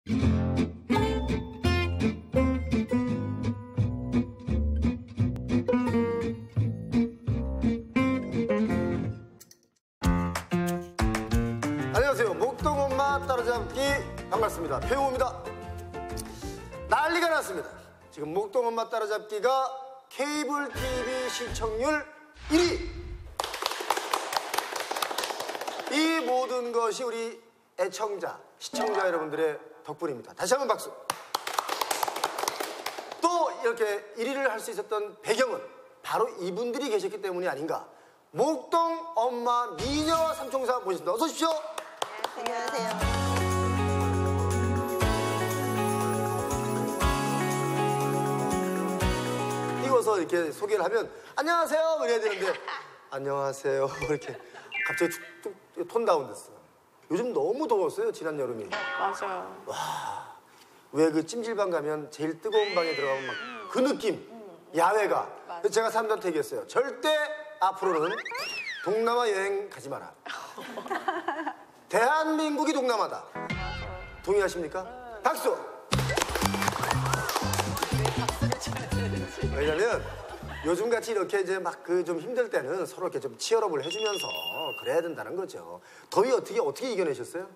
안녕하세요. 목동 엄마 따라잡기 반갑습니다. 배우입니다. 난리가 났습니다. 지금 목동 엄마 따라잡기가 케이블 TV 시청률 1위. 이 모든 것이 우리 애청자, 시청자 여러분들의 덕분입니다. 다시 한번 박수. 또 이렇게 1위를 할 수 있었던 배경은 바로 이분들이 계셨기 때문이 아닌가. 목동 엄마 미녀 삼총사 모셨습니다. 어서 오십시오. 안녕하세요. 띄워서 이렇게 소개를 하면 안녕하세요 이래야 되는데 안녕하세요 이렇게 갑자기 툭툭 톤 다운 됐어요. 요즘 너무 더웠어요. 지난 여름이. 맞아요. 와, 왜 그 찜질방 가면 제일 뜨거운 방에 들어가면 막 그 느낌, 야외가. 그래서 제가 사람들한테 얘기했어요. 절대 앞으로는 동남아 여행 가지 마라. 대한민국이 동남아다. 동의하십니까? 박수! 왜냐면 요즘같이 이렇게 이제 막 그 좀 힘들 때는 서로 이렇게 좀 치열업을 해주면서 그래야 된다는 거죠. 더위 어떻게 이겨내셨어요?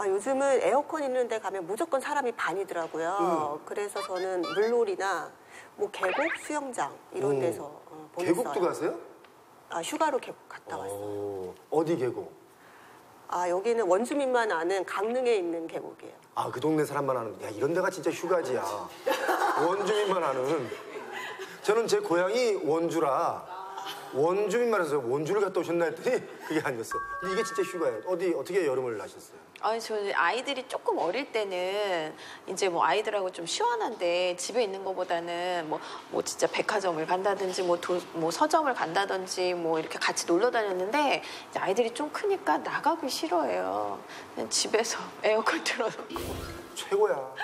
요즘은 에어컨 있는 데 가면 무조건 사람이 반이더라고요. 그래서 저는 물놀이나 뭐 계곡, 수영장 이런 데서 보냈어요. 계곡도 가세요? 휴가로 계곡 갔다 왔어요. 어디 계곡? 여기는 원주민만 아는 강릉에 있는 계곡이에요. 그 동네 사람만 아는. 야, 이런 데가 진짜 휴가지야. 원주민만 아는. 저는 제 고향이 원주라 원주민만 해서 원주를 갔다 오셨나 했더니 그게 아니었어요. 근데 이게 진짜 휴가예요. 어떻게 여름을 나셨어요? 저는 아이들이 조금 어릴 때는 이제 뭐 아이들하고 좀 시원한데 집에 있는 것보다는 뭐 진짜 백화점을 간다든지 뭐 서점을 간다든지 뭐 이렇게 같이 놀러 다녔는데 이제 아이들이 좀 크니까 나가기 싫어해요. 그냥 집에서 에어컨 틀어놓고. 최고야.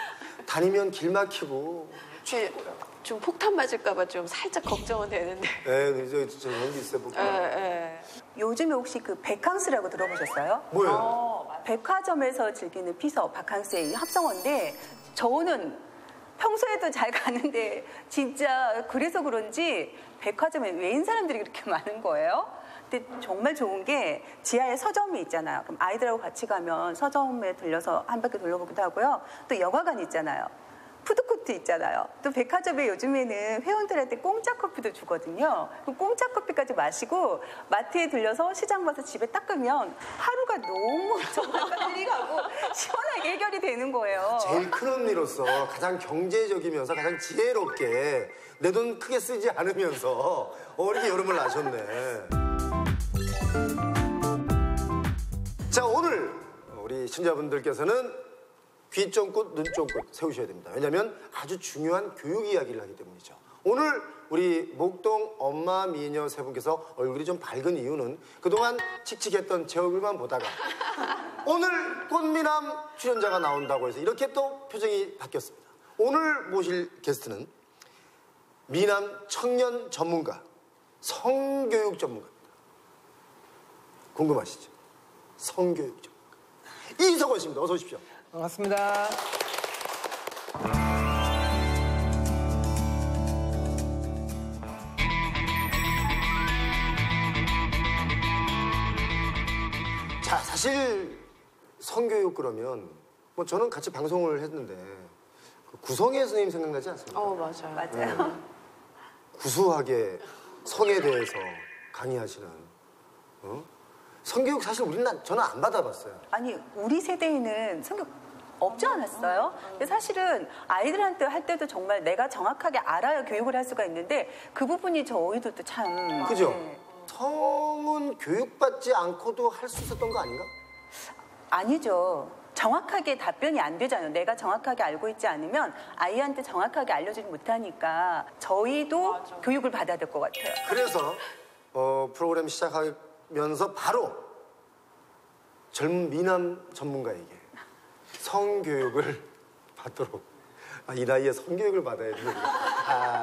다니면 길 막히고. 최고야. 좀 폭탄 맞을까봐 좀 살짝 걱정은 되는데. 네, 저 연기 있어요, 폭탄. 요즘에 혹시 그 백캉스라고 들어보셨어요? 뭐예요? 백화점에서 즐기는 피서 바캉스의 합성어인데 저는 평소에도 잘 가는데 진짜 그래서 그런지 백화점에 외인 사람들이 그렇게 많은 거예요. 근데 정말 좋은 게 지하에 서점이 있잖아요. 그럼 아이들하고 같이 가면 서점에 들려서 한 바퀴 돌려보기도 하고요. 또 영화관 있잖아요. 푸드코트 있잖아요. 또 백화점에 요즘에는 회원들한테 공짜 커피도 주거든요. 그럼 공짜 커피까지 마시고 마트에 들려서 시장 가서 집에 닦으면 하루가 너무 정말 빨리 가고 시원하게 해결이 되는 거예요. 제일 큰 언니로서 가장 경제적이면서 가장 지혜롭게 내 돈 크게 쓰지 않으면서 이렇게 여름을 나셨네. 자, 오늘 우리 시청자분들께서는 귀 쫑긋, 눈 쫑긋 세우셔야 됩니다. 왜냐하면 아주 중요한 교육 이야기를 하기 때문이죠. 오늘 우리 목동 엄마 미녀 세 분께서 얼굴이 좀 밝은 이유는 그동안 칙칙했던 제 얼굴만 보다가 오늘 꽃미남 출연자가 나온다고 해서 이렇게 또 표정이 바뀌었습니다. 오늘 모실 게스트는 미남 청년 전문가, 성교육 전문가입니다. 궁금하시죠? 성교육 전문가. 이석원 씨입니다. 어서 오십시오. 반갑습니다. 자, 사실 성교육 그러면 뭐 저는 같이 방송을 했는데 그 구성애 선생님 생각나지 않습니까? 맞아요. 맞아요. 구수하게 성에 대해서 강의하시는 성교육 사실 저는 안 받아봤어요. 아니 우리 세대에는 성격 없지 않았어요? 근데 사실은 아이들한테 할 때도 정말 내가 정확하게 알아야 교육을 할 수가 있는데 그 부분이 저희들도 참... 그죠? 네. 성은 교육받지 않고도 할 수 있었던 거 아닌가? 아니죠. 정확하게 답변이 안 되잖아요. 내가 정확하게 알고 있지 않으면 아이한테 정확하게 알려주지 못하니까 저희도 교육을 받아야 될 것 같아요. 그래서 프로그램 시작하면서 바로 젊은 미남 전문가에게 성교육을 받도록 이 나이에 성교육을 받아야 되는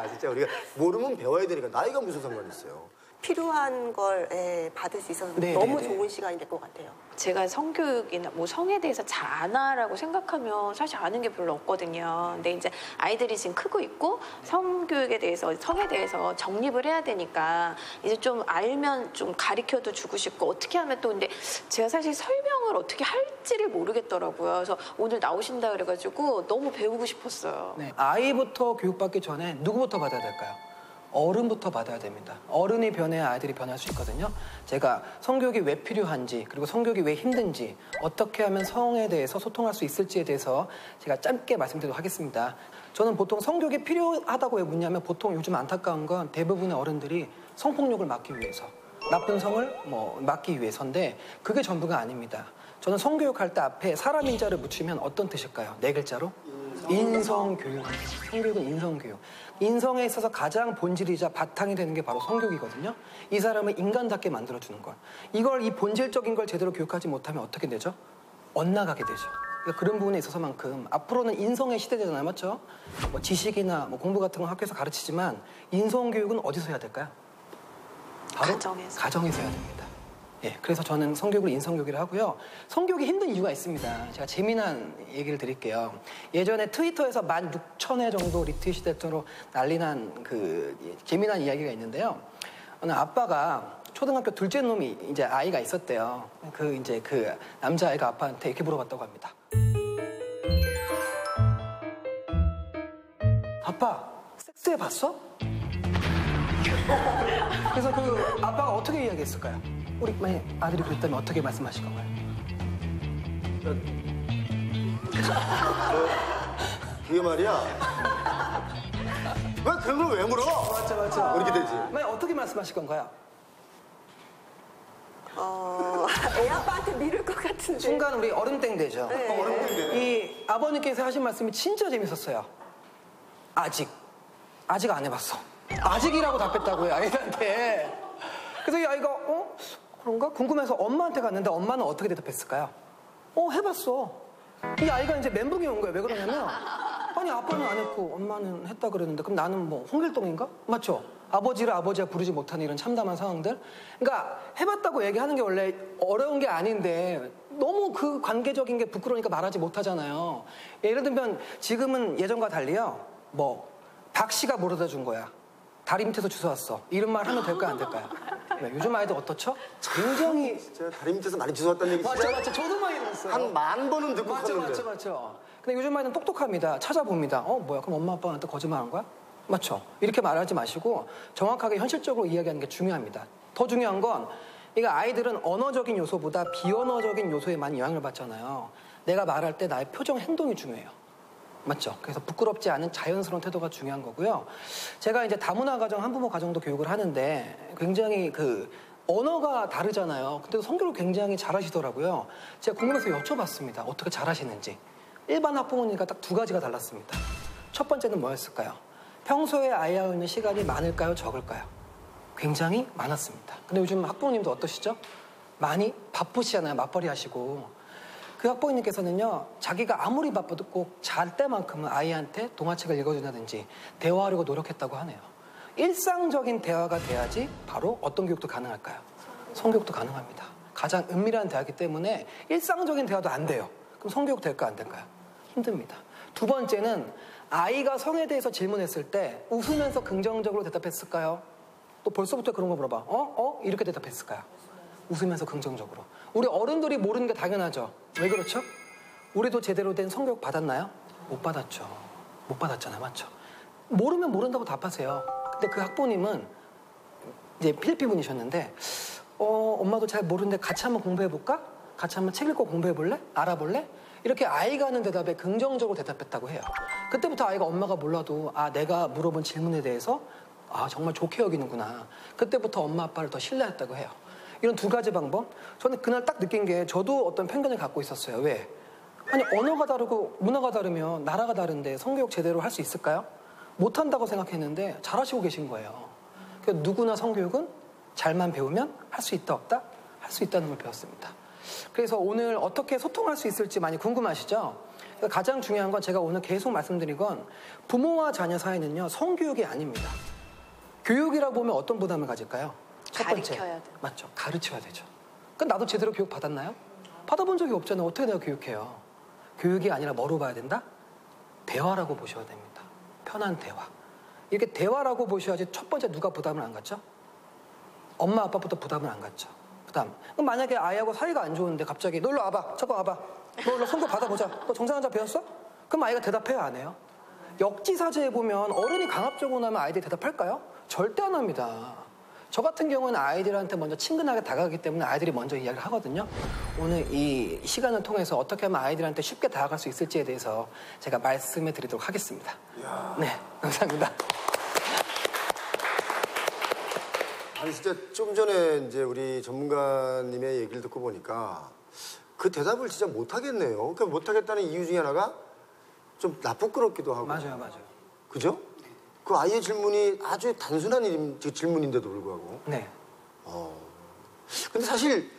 진짜 우리가 모르면 배워야 되니까 나이가 무슨 상관이 있어요. 필요한 걸 받을 수 있어서 네, 너무 네, 네. 좋은 시간이 될 것 같아요. 제가 성교육이나 뭐 성에 대해서 잘 아나라고 생각하면 사실 아는 게 별로 없거든요. 근데 이제 아이들이 지금 크고 있고 성교육에 대해서 성에 대해서 정립을 해야 되니까 이제 좀 알면 좀 가르쳐도 주고 싶고 어떻게 하면 또 근데 제가 사실 설명을 어떻게 할지를 모르겠더라고요. 그래서 오늘 나오신다 그래가지고 너무 배우고 싶었어요. 네, 아이부터 교육받기 전에 누구부터 받아야 될까요? 어른부터 받아야 됩니다. 어른이 변해야 아이들이 변할 수 있거든요. 제가 성교육이 왜 필요한지 그리고 성교육이 왜 힘든지 어떻게 하면 성에 대해서 소통할 수 있을지에 대해서 제가 짧게 말씀드리도록 하겠습니다. 저는 보통 성교육이 필요하다고 왜 묻냐면 보통 요즘 안타까운 건 대부분의 어른들이 성폭력을 막기 위해서 나쁜 성을 막기 위해서인데 그게 전부가 아닙니다. 저는 성교육할 때 앞에 사람 인자를 붙이면 어떤 뜻일까요? 네 글자로? 인성교육. 성교육은 인성교육. 인성에 있어서 가장 본질이자 바탕이 되는 게 바로 성교육이거든요. 이 사람을 인간답게 만들어주는 걸. 이 본질적인 걸 제대로 교육하지 못하면 어떻게 되죠? 엇나가게 되죠. 그러니까 그런 부분에 있어서만큼 앞으로는 인성의 시대잖아요. 맞죠? 뭐 지식이나 뭐 공부 같은 건 학교에서 가르치지만 인성교육은 어디서 해야 될까요? 바로 가정에서 해야 됩니다. 예, 그래서 저는 성교육을 인성교육이라 하고요. 성교육이 힘든 이유가 있습니다. 제가 재미난 얘기를 드릴게요. 예전에 트위터에서 16,000회 정도 리트윗이 됐도록 난리난 그 재미난 이야기가 있는데요. 어느 아빠가 초등학교 둘째 놈이 이제 아이가 있었대요. 그 남자아이가 아빠한테 이렇게 물어봤다고 합니다. 아빠, 섹스해 봤어? 그래서 그 아빠가 어떻게 이야기했을까요? 우리 만약 아들이 그랬다면 어떻게 말씀하실 건가요? 그게 말이야. 왜 그런 걸 왜 물어? 맞죠. 이렇게 되지. 만약 어떻게 말씀하실 건가요? 애 아빠한테 미룰 것 같은데. 순간 우리 얼음땡 되죠. 네. 얼음땡 되네. 이 아버님께서 하신 말씀이 진짜 재밌었어요. 아직 안 해봤어. 아직이라고 답했다고요, 아이한테. 그래서 이 아이가 그런가? 궁금해서 엄마한테 갔는데 엄마는 어떻게 대답했을까요? 해봤어. 이 아이가 이제 멘붕이 온 거예요. 왜 그러냐면 아니 아빠는 안 했고 엄마는 했다 그러는데 그럼 나는 뭐 홍길동인가? 맞죠? 아버지를 아버지가 부르지 못하는 이런 참담한 상황들. 그러니까 해봤다고 얘기하는 게 원래 어려운 게 아닌데 너무 그 관계적인 게 부끄러우니까 말하지 못하잖아요. 예를 들면 지금은 예전과 달리요. 박 씨가 물어다 준 거야. 다리 밑에서 주워왔어. 이런 말 하면 될까요, 안 될까요? 네, 요즘 아이들 어떻죠? 굉장히 진짜 다리 밑에서 많이 주워왔다는 얘기 진짜 맞죠. 저도 많이 들었어요. 한 10,000번은 듣고 컸는데. 맞죠. 근데 요즘 아이들은 똑똑합니다. 찾아봅니다. 뭐야? 그럼 엄마 아빠한테 거짓말한 거야? 맞죠. 이렇게 말하지 마시고 정확하게 현실적으로 이야기하는 게 중요합니다. 더 중요한 건 아이들은 언어적인 요소보다 비언어적인 요소에 많이 영향을 받잖아요. 내가 말할 때 나의 표정, 행동이 중요해요. 맞죠? 그래서 부끄럽지 않은 자연스러운 태도가 중요한 거고요. 제가 이제 다문화 가정, 한부모 가정도 교육을 하는데 굉장히 언어가 다르잖아요. 근데도 성교를 굉장히 잘하시더라고요. 제가 궁금해서 여쭤봤습니다. 어떻게 잘하시는지. 일반 학부모님과 딱 2가지가 달랐습니다. 첫 번째는 뭐였을까요? 평소에 아이하고 있는 시간이 많을까요? 적을까요? 굉장히 많았습니다. 근데 요즘 학부모님도 어떠시죠? 많이 바쁘시잖아요. 맞벌이 하시고. 그 학부모님께서는요, 자기가 아무리 바빠도 꼭 잘 때만큼은 아이한테 동화책을 읽어준다든지 대화하려고 노력했다고 하네요. 일상적인 대화가 돼야지 바로 어떤 교육도 가능할까요? 성교육도 가능합니다. 가장 은밀한 대화이기 때문에 일상적인 대화도 안 돼요. 그럼 성교육 될까 안 될까요? 힘듭니다. 2번째는 아이가 성에 대해서 질문했을 때 웃으면서 긍정적으로 대답했을까요? 또 벌써부터 그런 거 물어봐. 이렇게 대답했을까요? 웃으면서 긍정적으로. 우리 어른들이 모르는 게 당연하죠. 왜 그렇죠? 우리도 제대로 된 성교육 받았나요? 못 받았죠. 못 받았잖아요. 맞죠? 모르면 모른다고 답하세요. 근데 그 학부모님은 이제 필리핀 분이셨는데 엄마도 잘 모르는데 같이 한번 공부해볼까? 같이 한번 책 읽고 공부해볼래? 알아볼래? 이렇게 아이가 하는 대답에 긍정적으로 대답했다고 해요. 그때부터 아이가 엄마가 몰라도 내가 물어본 질문에 대해서 정말 좋게 여기는구나. 그때부터 엄마 아빠를 더 신뢰했다고 해요. 이런 2가지 방법. 저는 그날 딱 느낀 게 저도 어떤 편견을 갖고 있었어요. 왜? 아니 언어가 다르고 문화가 다르면 나라가 다른데 성교육 제대로 할 수 있을까요? 못한다고 생각했는데 잘하시고 계신 거예요. 그러니까 누구나 성교육은 잘만 배우면 할 수 있다 없다? 할 수 있다는 걸 배웠습니다. 그래서 오늘 어떻게 소통할 수 있을지 많이 궁금하시죠? 그러니까 가장 중요한 건 제가 오늘 계속 말씀드린 건 부모와 자녀 사이는요 성교육이 아닙니다. 교육이라고 보면 어떤 부담을 가질까요? 첫 번째. 가르쳐야 돼. 맞죠. 가르쳐야 되죠. 그러니까 나도 제대로 교육 받았나요? 받아본 적이 없잖아요. 어떻게 내가 교육해요? 교육이 아니라 뭐로 봐야 된다? 대화라고 보셔야 됩니다. 편한 대화. 이렇게 대화라고 보셔야지 첫 번째 누가 부담을 안 갖죠? 엄마 아빠부터 부담을 안 갖죠. 부담. 그럼 만약에 아이하고 사이가 안 좋은데 갑자기 너 일로 와봐. 잠깐 와봐. 너 일로 성교 받아보자. 너 정상환자 배웠어? 그럼 아이가 대답해야 안 해요? 역지사지에 보면 어른이 강압적으로 하면 아이들이 대답할까요? 절대 안 합니다. 저 같은 경우는 아이들한테 먼저 친근하게 다가가기 때문에 아이들이 먼저 이야기를 하거든요. 오늘 이 시간을 통해서 어떻게 하면 아이들한테 쉽게 다가갈 수 있을지에 대해서 제가 말씀해 드리도록 하겠습니다. 네, 감사합니다. 아니 진짜 좀 전에 이제 우리 전문가님의 얘기를 듣고 보니까 그 대답을 진짜 못 하겠네요. 그러니까 못 하겠다는 이유 중에 하나가 좀 나쁘끄럽기도 하고. 맞아요. 그죠? 그 아이의 질문이 아주 단순한 질문인데도 불구하고. 네. 근데 사실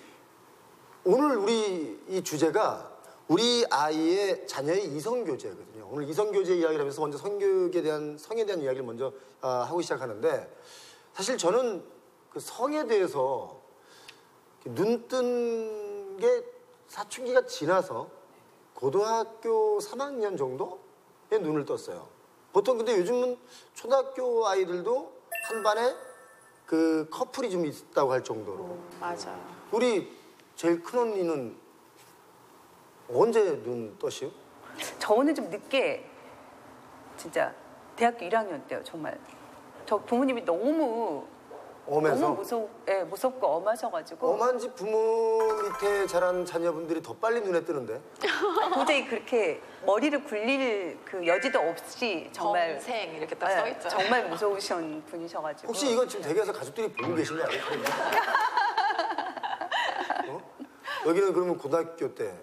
오늘 우리 이 주제가 우리 아이의 자녀의 이성교제거든요. 오늘 이성교제 이야기를 하면서 먼저 성에 대한 이야기를 먼저 하고 시작하는데 사실 저는 그 성에 대해서 눈 뜬 게 사춘기가 지나서 고등학교 3학년 정도에 눈을 떴어요. 보통 근데 요즘은 초등학교 아이들도 한 반에 그 커플이 좀 있다고 할 정도로. 맞아요. 우리 제일 큰 언니는 언제 눈 떠시요? 저는 좀 늦게 진짜 대학교 1학년 때요. 정말 저 부모님이 너무 엄해서? 무섭고 엄하셔가지고 엄한 집 부모 밑에 자란 자녀분들이 더 빨리 눈에 뜨는데. 도저히 그렇게 머리를 굴릴 그 여지도 없이 정말 범생 이렇게 딱 네, 써있죠. 정말 무서우신 분이셔가지고 혹시 이거 지금 댁에서 가족들이 보고 계신 거 아니에요? 여기는 그러면 고등학교 때.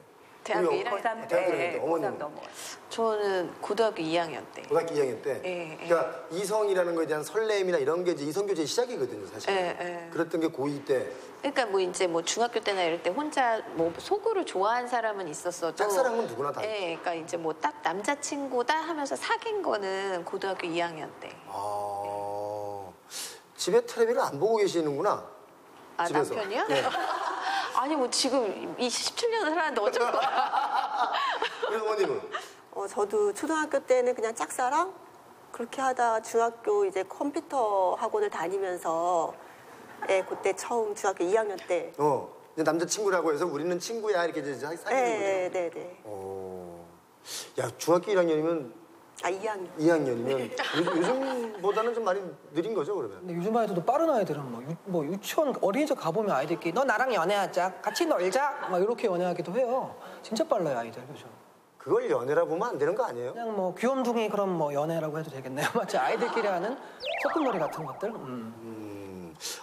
대학교 우리 1학년 고3 대학교 때 때 어머님. 고3 넘어갔어요. 저는 고등학교 2학년 때. 고등학교 2학년 때. 예, 그러니까 이성이라는 거에 대한 설렘이나 이런 게 이제 이성교제의 시작이거든요, 사실. 예. 그랬던 게 고2 때. 그러니까 뭐 이제 뭐 중학교 때나 이럴 때 혼자 뭐 속으로 좋아한 사람은 있었어도 짝사랑은 누구나 다 예, 그러니까 이제 뭐 딱 남자친구다 하면서 사귄 거는 고등학교 2학년 때. 집에 텔레비를 안 보고 계시는구나. 아, 집에서. 남편이요? 네. 아니 뭐 지금 17년을 살았는데 어쩔 거야. 우리 어머님은? 저도 초등학교 때는 그냥 짝사랑 그렇게 하다 중학교 이제 컴퓨터 학원을 다니면서 그때 처음 중학교 2학년 때. 이제 남자친구라고 해서 우리는 친구야 이렇게 이제 사귀는 거죠. 네. 야, 중학교 1학년이면 2학년. 2학년이면 요즘보다는 좀 많이 느린 거죠, 그러면? 근데 요즘 아이들도 빠른 아이들은 뭐 유치원 어린이집 가보면 아이들끼리 너 나랑 연애하자 같이 놀자 막 이렇게 연애하기도 해요. 진짜 빨라요 아이들 요즘. 그걸 연애라 보면 안 되는 거 아니에요? 그냥 뭐 귀염둥이 그럼 뭐 연애라고 해도 되겠네요. 마치 아이들끼리 하는 소꿉놀이 같은 것들.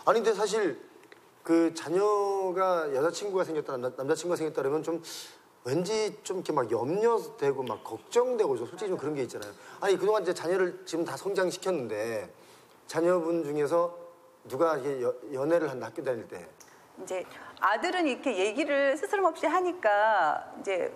아니 근데 사실 그 자녀가 여자친구가 생겼다 남자친구가 생겼다 그러면 좀 왠지 좀 이렇게 막 염려되고 막 걱정되고 솔직히 좀 그런 게 있잖아요. 아니 그동안 이제 자녀를 지금 다 성장시켰는데 자녀분 중에서 누가 이렇게 연애를 한다 학교 다닐 때 이제 아들은 이렇게 얘기를 스스럼없이 하니까 이제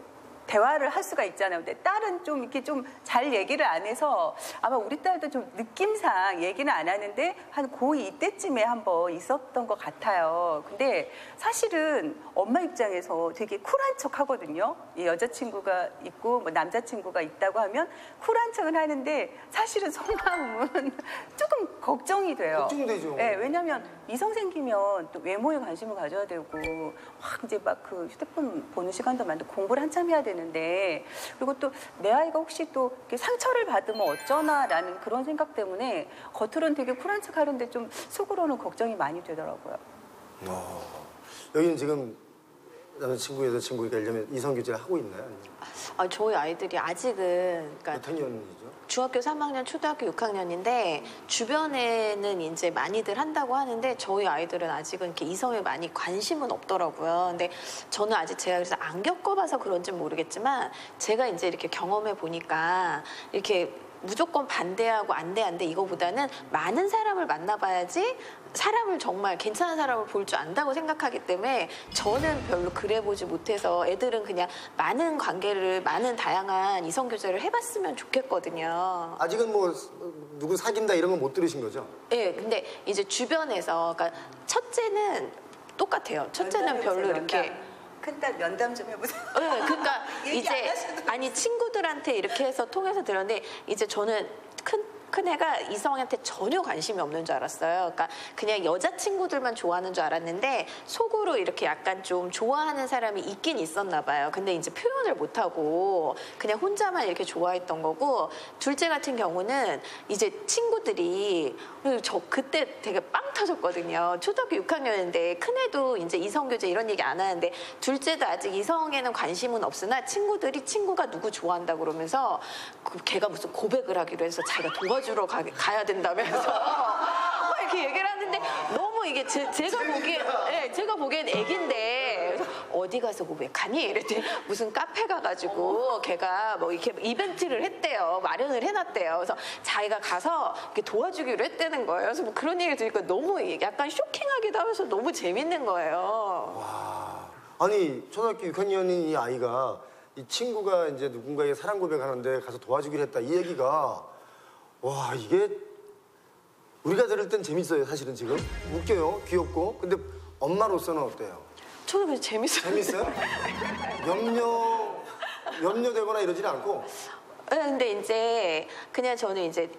대화를 할 수가 있잖아요. 근데 딸은 좀 이렇게 좀 잘 얘기를 안 해서 아마 우리 딸도 좀 느낌상 얘기는 안 하는데 한 고2 이때쯤에 한번 있었던 것 같아요. 근데 사실은 엄마 입장에서 되게 쿨한 척 하거든요. 여자친구가 있고 뭐 남자친구가 있다고 하면 쿨한 척은 하는데 사실은 속마음은 조금 걱정이 돼요. 걱정되죠. 네, 왜냐하면 이성 생기면 또 외모에 관심을 가져야 되고 막 이제 막 그 휴대폰 보는 시간도 많고 공부를 한참 해야 되는데 그리고 또 내 아이가 혹시 또 이렇게 상처를 받으면 어쩌나라는 그런 생각 때문에 겉으로는 되게 쿨한 척 하는데 좀 속으로는 걱정이 많이 되더라고요. 여기는 지금 남자친구 여자친구가 이러면 이성교제를 하고 있나요? 아니면 아, 저희 아이들이 아직은 그러니까 몇 학년이죠? 중학교 3학년, 초등학교 6학년인데 주변에는 이제 많이들 한다고 하는데 저희 아이들은 아직은 이렇게 이성에 많이 관심은 없더라고요. 근데 저는 아직 제가 그래서 안 겪어봐서 그런지 모르겠지만 제가 이제 이렇게 경험해 보니까 이렇게 무조건 반대하고 안 돼 이거보다는 많은 사람을 만나봐야지 사람을 정말 괜찮은 사람을 볼 줄 안다고 생각하기 때문에 저는 별로 그래 보지 못해서 애들은 그냥 많은 관계를 많은 다양한 이성 교제를 해봤으면 좋겠거든요. 아직은 뭐 누구 사귄다 이런 건 못 들으신 거죠? 네, 근데 이제 주변에서 그러니까 첫째는 똑같아요. 첫째는 별로 이렇게 큰딸 면담 좀 해보세요. 네, 그러니까 얘기 이제 안 하셔도 아니 친구들한테 이렇게 해서 통해서 들었는데 이제 저는 큰 애가 이성한테 전혀 관심이 없는 줄 알았어요. 그러니까 그냥 여자친구들만 좋아하는 줄 알았는데 속으로 이렇게 약간 좀 좋아하는 사람이 있긴 있었나 봐요. 근데 이제 표현을 못하고 그냥 혼자만 이렇게 좋아했던 거고 둘째 같은 경우는 이제 친구들이 저 그때 되게 빵 터졌거든요. 초등학교 6학년인데 큰애도 이제 이성교제 이런 얘기 안 하는데 둘째도 아직 이성에는 관심은 없으나 친구들이 친구가 누구 좋아한다 그러면서 걔가 무슨 고백을 하기로 해서 자기가 도와주러 가야 된다면서 이렇게 얘기를 하는데 너무 이게 제가 보기엔 애긴데 그래서 어디 가서 고백하니? 이랬더니 무슨 카페 가가지고 걔가 뭐 이렇게 이벤트를 했대요. 마련을 해놨대요. 그래서 자기가 가서 이렇게 도와주기로 했다는 거예요. 그래서 뭐 그런 얘기 들으니까 너무 약간 쇼킹하기도 하면서 너무 재밌는 거예요. 와, 아니 초등학교 6학년인 이 아이가 이 친구가 이제 누군가에게 사랑 고백하는데 가서 도와주기로 했다 이 얘기가 와 이게 우리가 들을 땐 재밌어요 사실은 지금 웃겨요 귀엽고 근데 엄마로서는 어때요? 저는 그냥 재밌어요. 재밌어요? 염려되거나 이러지는 않고 네, 근데 이제 그냥 저는 이제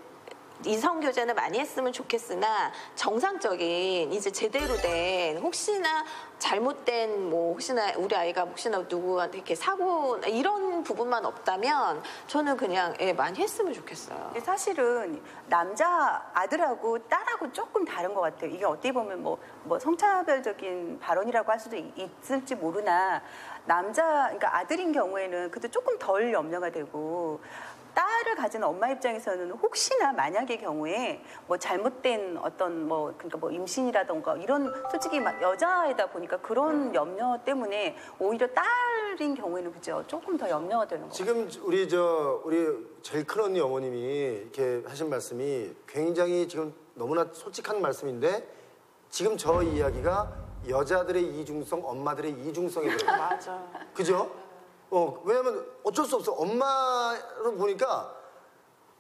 이성 교제는 많이 했으면 좋겠으나 정상적인 이제 제대로 된 혹시나 잘못된 뭐 혹시나 우리 아이가 혹시나 누구한테 이렇게 사고 이런 부분만 없다면 저는 그냥 많이 했으면 좋겠어요. 근데 사실은 남자 아들하고 딸하고 조금 다른 것 같아요. 이게 어떻게 보면 뭐 성차별적인 발언이라고 할 수도 있을지 모르나 그러니까 아들인 경우에는 그래도 조금 덜 염려가 되고 딸을 가진 엄마 입장에서는 혹시나 만약의 경우에 뭐 잘못된 어떤 그러니까 뭐 임신이라던가 이런 솔직히 막 여자이다 보니까 그런 염려 때문에 오히려 딸인 경우에는 그죠 조금 더 염려가 되는 거예요. 지금 우리 제일 큰 언니 어머님이 이렇게 하신 말씀이 굉장히 지금 너무나 솔직한 말씀인데 지금 저 이야기가 여자들의 이중성, 엄마들의 이중성이 들어요. 맞아. 그죠? 왜냐면 어쩔 수 없어. 엄마를 보니까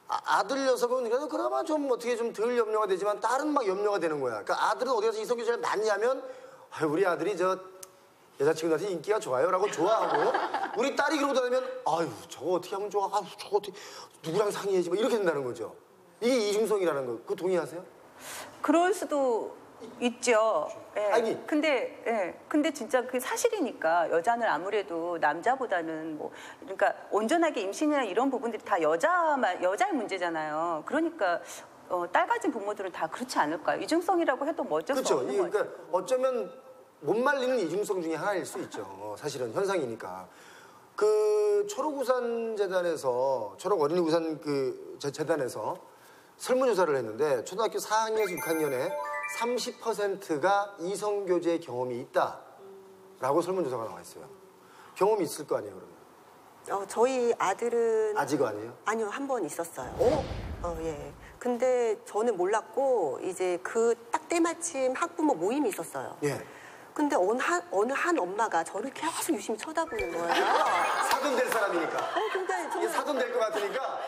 아들 녀석은 그나마 좀 어떻게 좀 덜 염려가 되지만 딸은 막 염려가 되는 거야. 그러니까 아들은 어디 가서 이성교제를 많이 하면 우리 아들이 저 여자친구한테 인기가 좋아요라고 좋아하고 우리 딸이 그러고 다니면 아유 저거 어떻게 하면 좋아? 아유 저거 어떻게 누구랑 상의해야지? 뭐 이렇게 된다는 거죠. 이게 이중성이라는 거. 그거 동의하세요? 그럴 수도 있죠. 예. 아니. 근데 진짜 그게 사실이니까 여자는 아무래도 남자보다는 그러니까 온전하게 임신이나 이런 부분들이 다 여자의 문제잖아요. 그러니까 딸 가진 부모들은 다 그렇지 않을까요? 이중성이라고 해도 뭐 어쩔 수 그렇죠. 없는 거죠. 그러니까 어쩌면 못 말리는 이중성 중에 하나일 수 있죠. 사실은 현상이니까. 그 초록 어린이 우산 재단에서 설문조사를 했는데 초등학교 4학년에서 6학년에 30%가 이성교제 경험이 있다라고 설문조사가 나와 있어요. 경험이 있을 거 아니에요, 그러면? 저희 아들은 아직 아니에요? 아니요, 한 번 있었어요. 예. 근데 저는 몰랐고 이제 그 딱 때마침 학부모 모임이 있었어요. 예. 근데 어느 한 엄마가 저를 계속 유심히 쳐다보는 거예요. 사돈 될 사람이니까. 그러니까 이게 저는, 사돈 될 것 같으니까.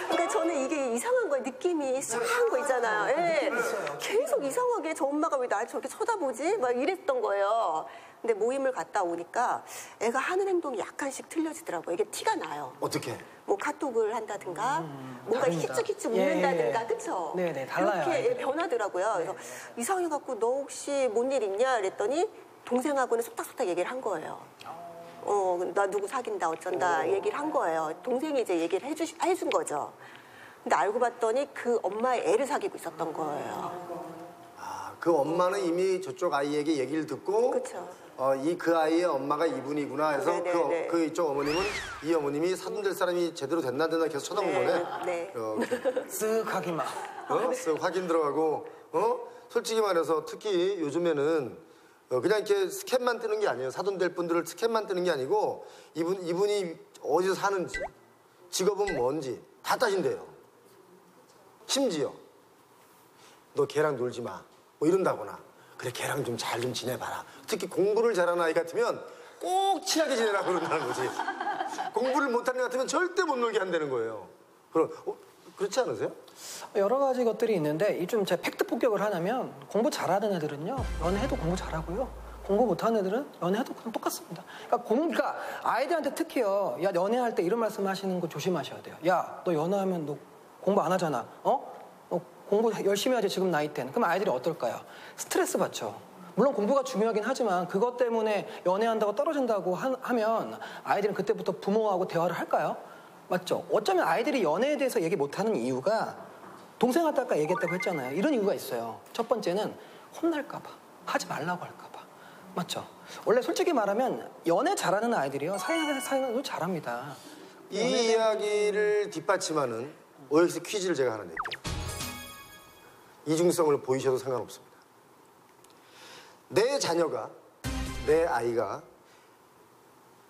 그러니까 저는 이게 이상한 거예요. 느낌이 묘한 거 있잖아요. 예. 계속 이상하게 저 엄마가 왜 날 저렇게 쳐다보지? 막 이랬던 거예요. 근데 모임을 갔다 오니까 애가 하는 행동이 약간씩 틀려지더라고요. 이게 티가 나요. 어떻게? 뭐 카톡을 한다든가 뭔가 다릅니다. 히쭉히쭉 예, 웃는다든가 예. 그쵸? 네네, 달라요, 그렇게 아이들이. 변하더라고요. 그래서 이상해갖고 너 혹시 뭔 일 있냐 그랬더니 동생하고는 속닥속닥 얘기를 한 거예요. 나 누구 사귄다 어쩐다 얘기를 한 거예요. 동생이 이제 얘기를 해준 거죠. 근데 알고 봤더니 그 엄마의 애를 사귀고 있었던 거예요. 그 엄마는 이미 저쪽 아이에게 얘기를 듣고 그쵸. 그 아이의 엄마가 이분이구나 해서 네네네. 그 이쪽 어머님은 이 어머님이 사돈 될 사람이 제대로 됐나 계속 쳐다본 거네. 네. 쓱하기만. 쓱 확인 들어가고 솔직히 말해서 특히 요즘에는 그냥 이렇게 스캔만 뜨는 게 아니에요. 사돈 될 분들을 스캔만 뜨는 게 아니고 이분이 어디서 사는지 직업은 뭔지 다 따진대요. 심지어 너 걔랑 놀지 마. 뭐 이런다거나. 그래 걔랑 좀 잘 좀 지내봐라. 특히 공부를 잘하는 아이 같으면 꼭 친하게 지내라 그런다는 거지. 공부를 못하는 애 같으면 절대 못 놀게 한다는 거예요. 그럼 그렇지 않으세요? 여러 가지 것들이 있는데 이 좀 제가 팩트 폭격을 하냐면 공부 잘하는 애들은요 연애해도 공부 잘하고요 공부 못하는 애들은 연애해도 그냥 똑같습니다. 그러니까 아이들한테 특히요 야 연애할 때 이런 말씀하시는 거 조심하셔야 돼요. 야 너 연애하면 너 공부 안 하잖아. 너 공부 열심히 하지 지금 나이 때는. 그럼 아이들이 어떨까요? 스트레스 받죠. 물론 공부가 중요하긴 하지만 그것 때문에 연애한다고 떨어진다고 하면 아이들은 그때부터 부모하고 대화를 할까요? 맞죠? 어쩌면 아이들이 연애에 대해서 얘기 못하는 이유가 동생한테 아까 얘기했다고 했잖아요. 이런 이유가 있어요. 첫 번째는 혼날까 봐. 하지 말라고 할까 봐. 맞죠? 원래 솔직히 말하면 연애 잘하는 아이들이요. 사회생활도 잘합니다. 이 이야기를 뒷받침하는 OX 퀴즈를 제가 하나 낼게요. 이중성을 보이셔도 상관없습니다. 내 자녀가, 내 아이가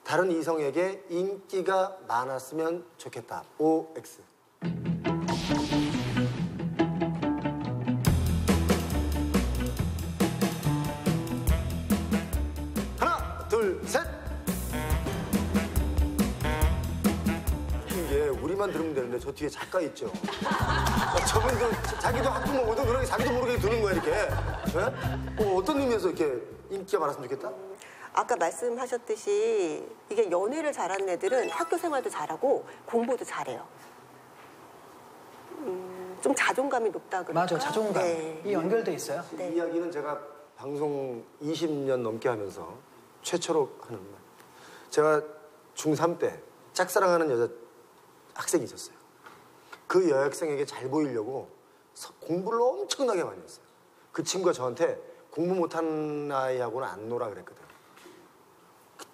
다른 이성에게 인기가 많았으면 좋겠다. OX. 하나, 둘, 셋. 이게 우리만 들으면 되는데 저 뒤에 작가 있죠. 저분들 자기도 학부모거든. 그러니 자기도 모르게 두는 거야 이렇게. 네? 어떤 의미에서 이렇게 인기가 많았으면 좋겠다? 아까 말씀하셨듯이 이게 연애를 잘하는 애들은 학교 생활도 잘하고 공부도 잘해요. 좀 자존감이 높다 그럴까? 맞아, 자존감. 네. 이 연결돼 있어요. 네. 이 이야기는 제가 방송 20년 넘게 하면서 최초로 하는 말. 제가 중3 때 짝사랑하는 여자 학생이 있었어요. 그 여학생에게 잘 보이려고 공부를 엄청나게 많이 했어요. 그 친구가 저한테 공부 못하는 아이하고는 안 놀아 그랬거든.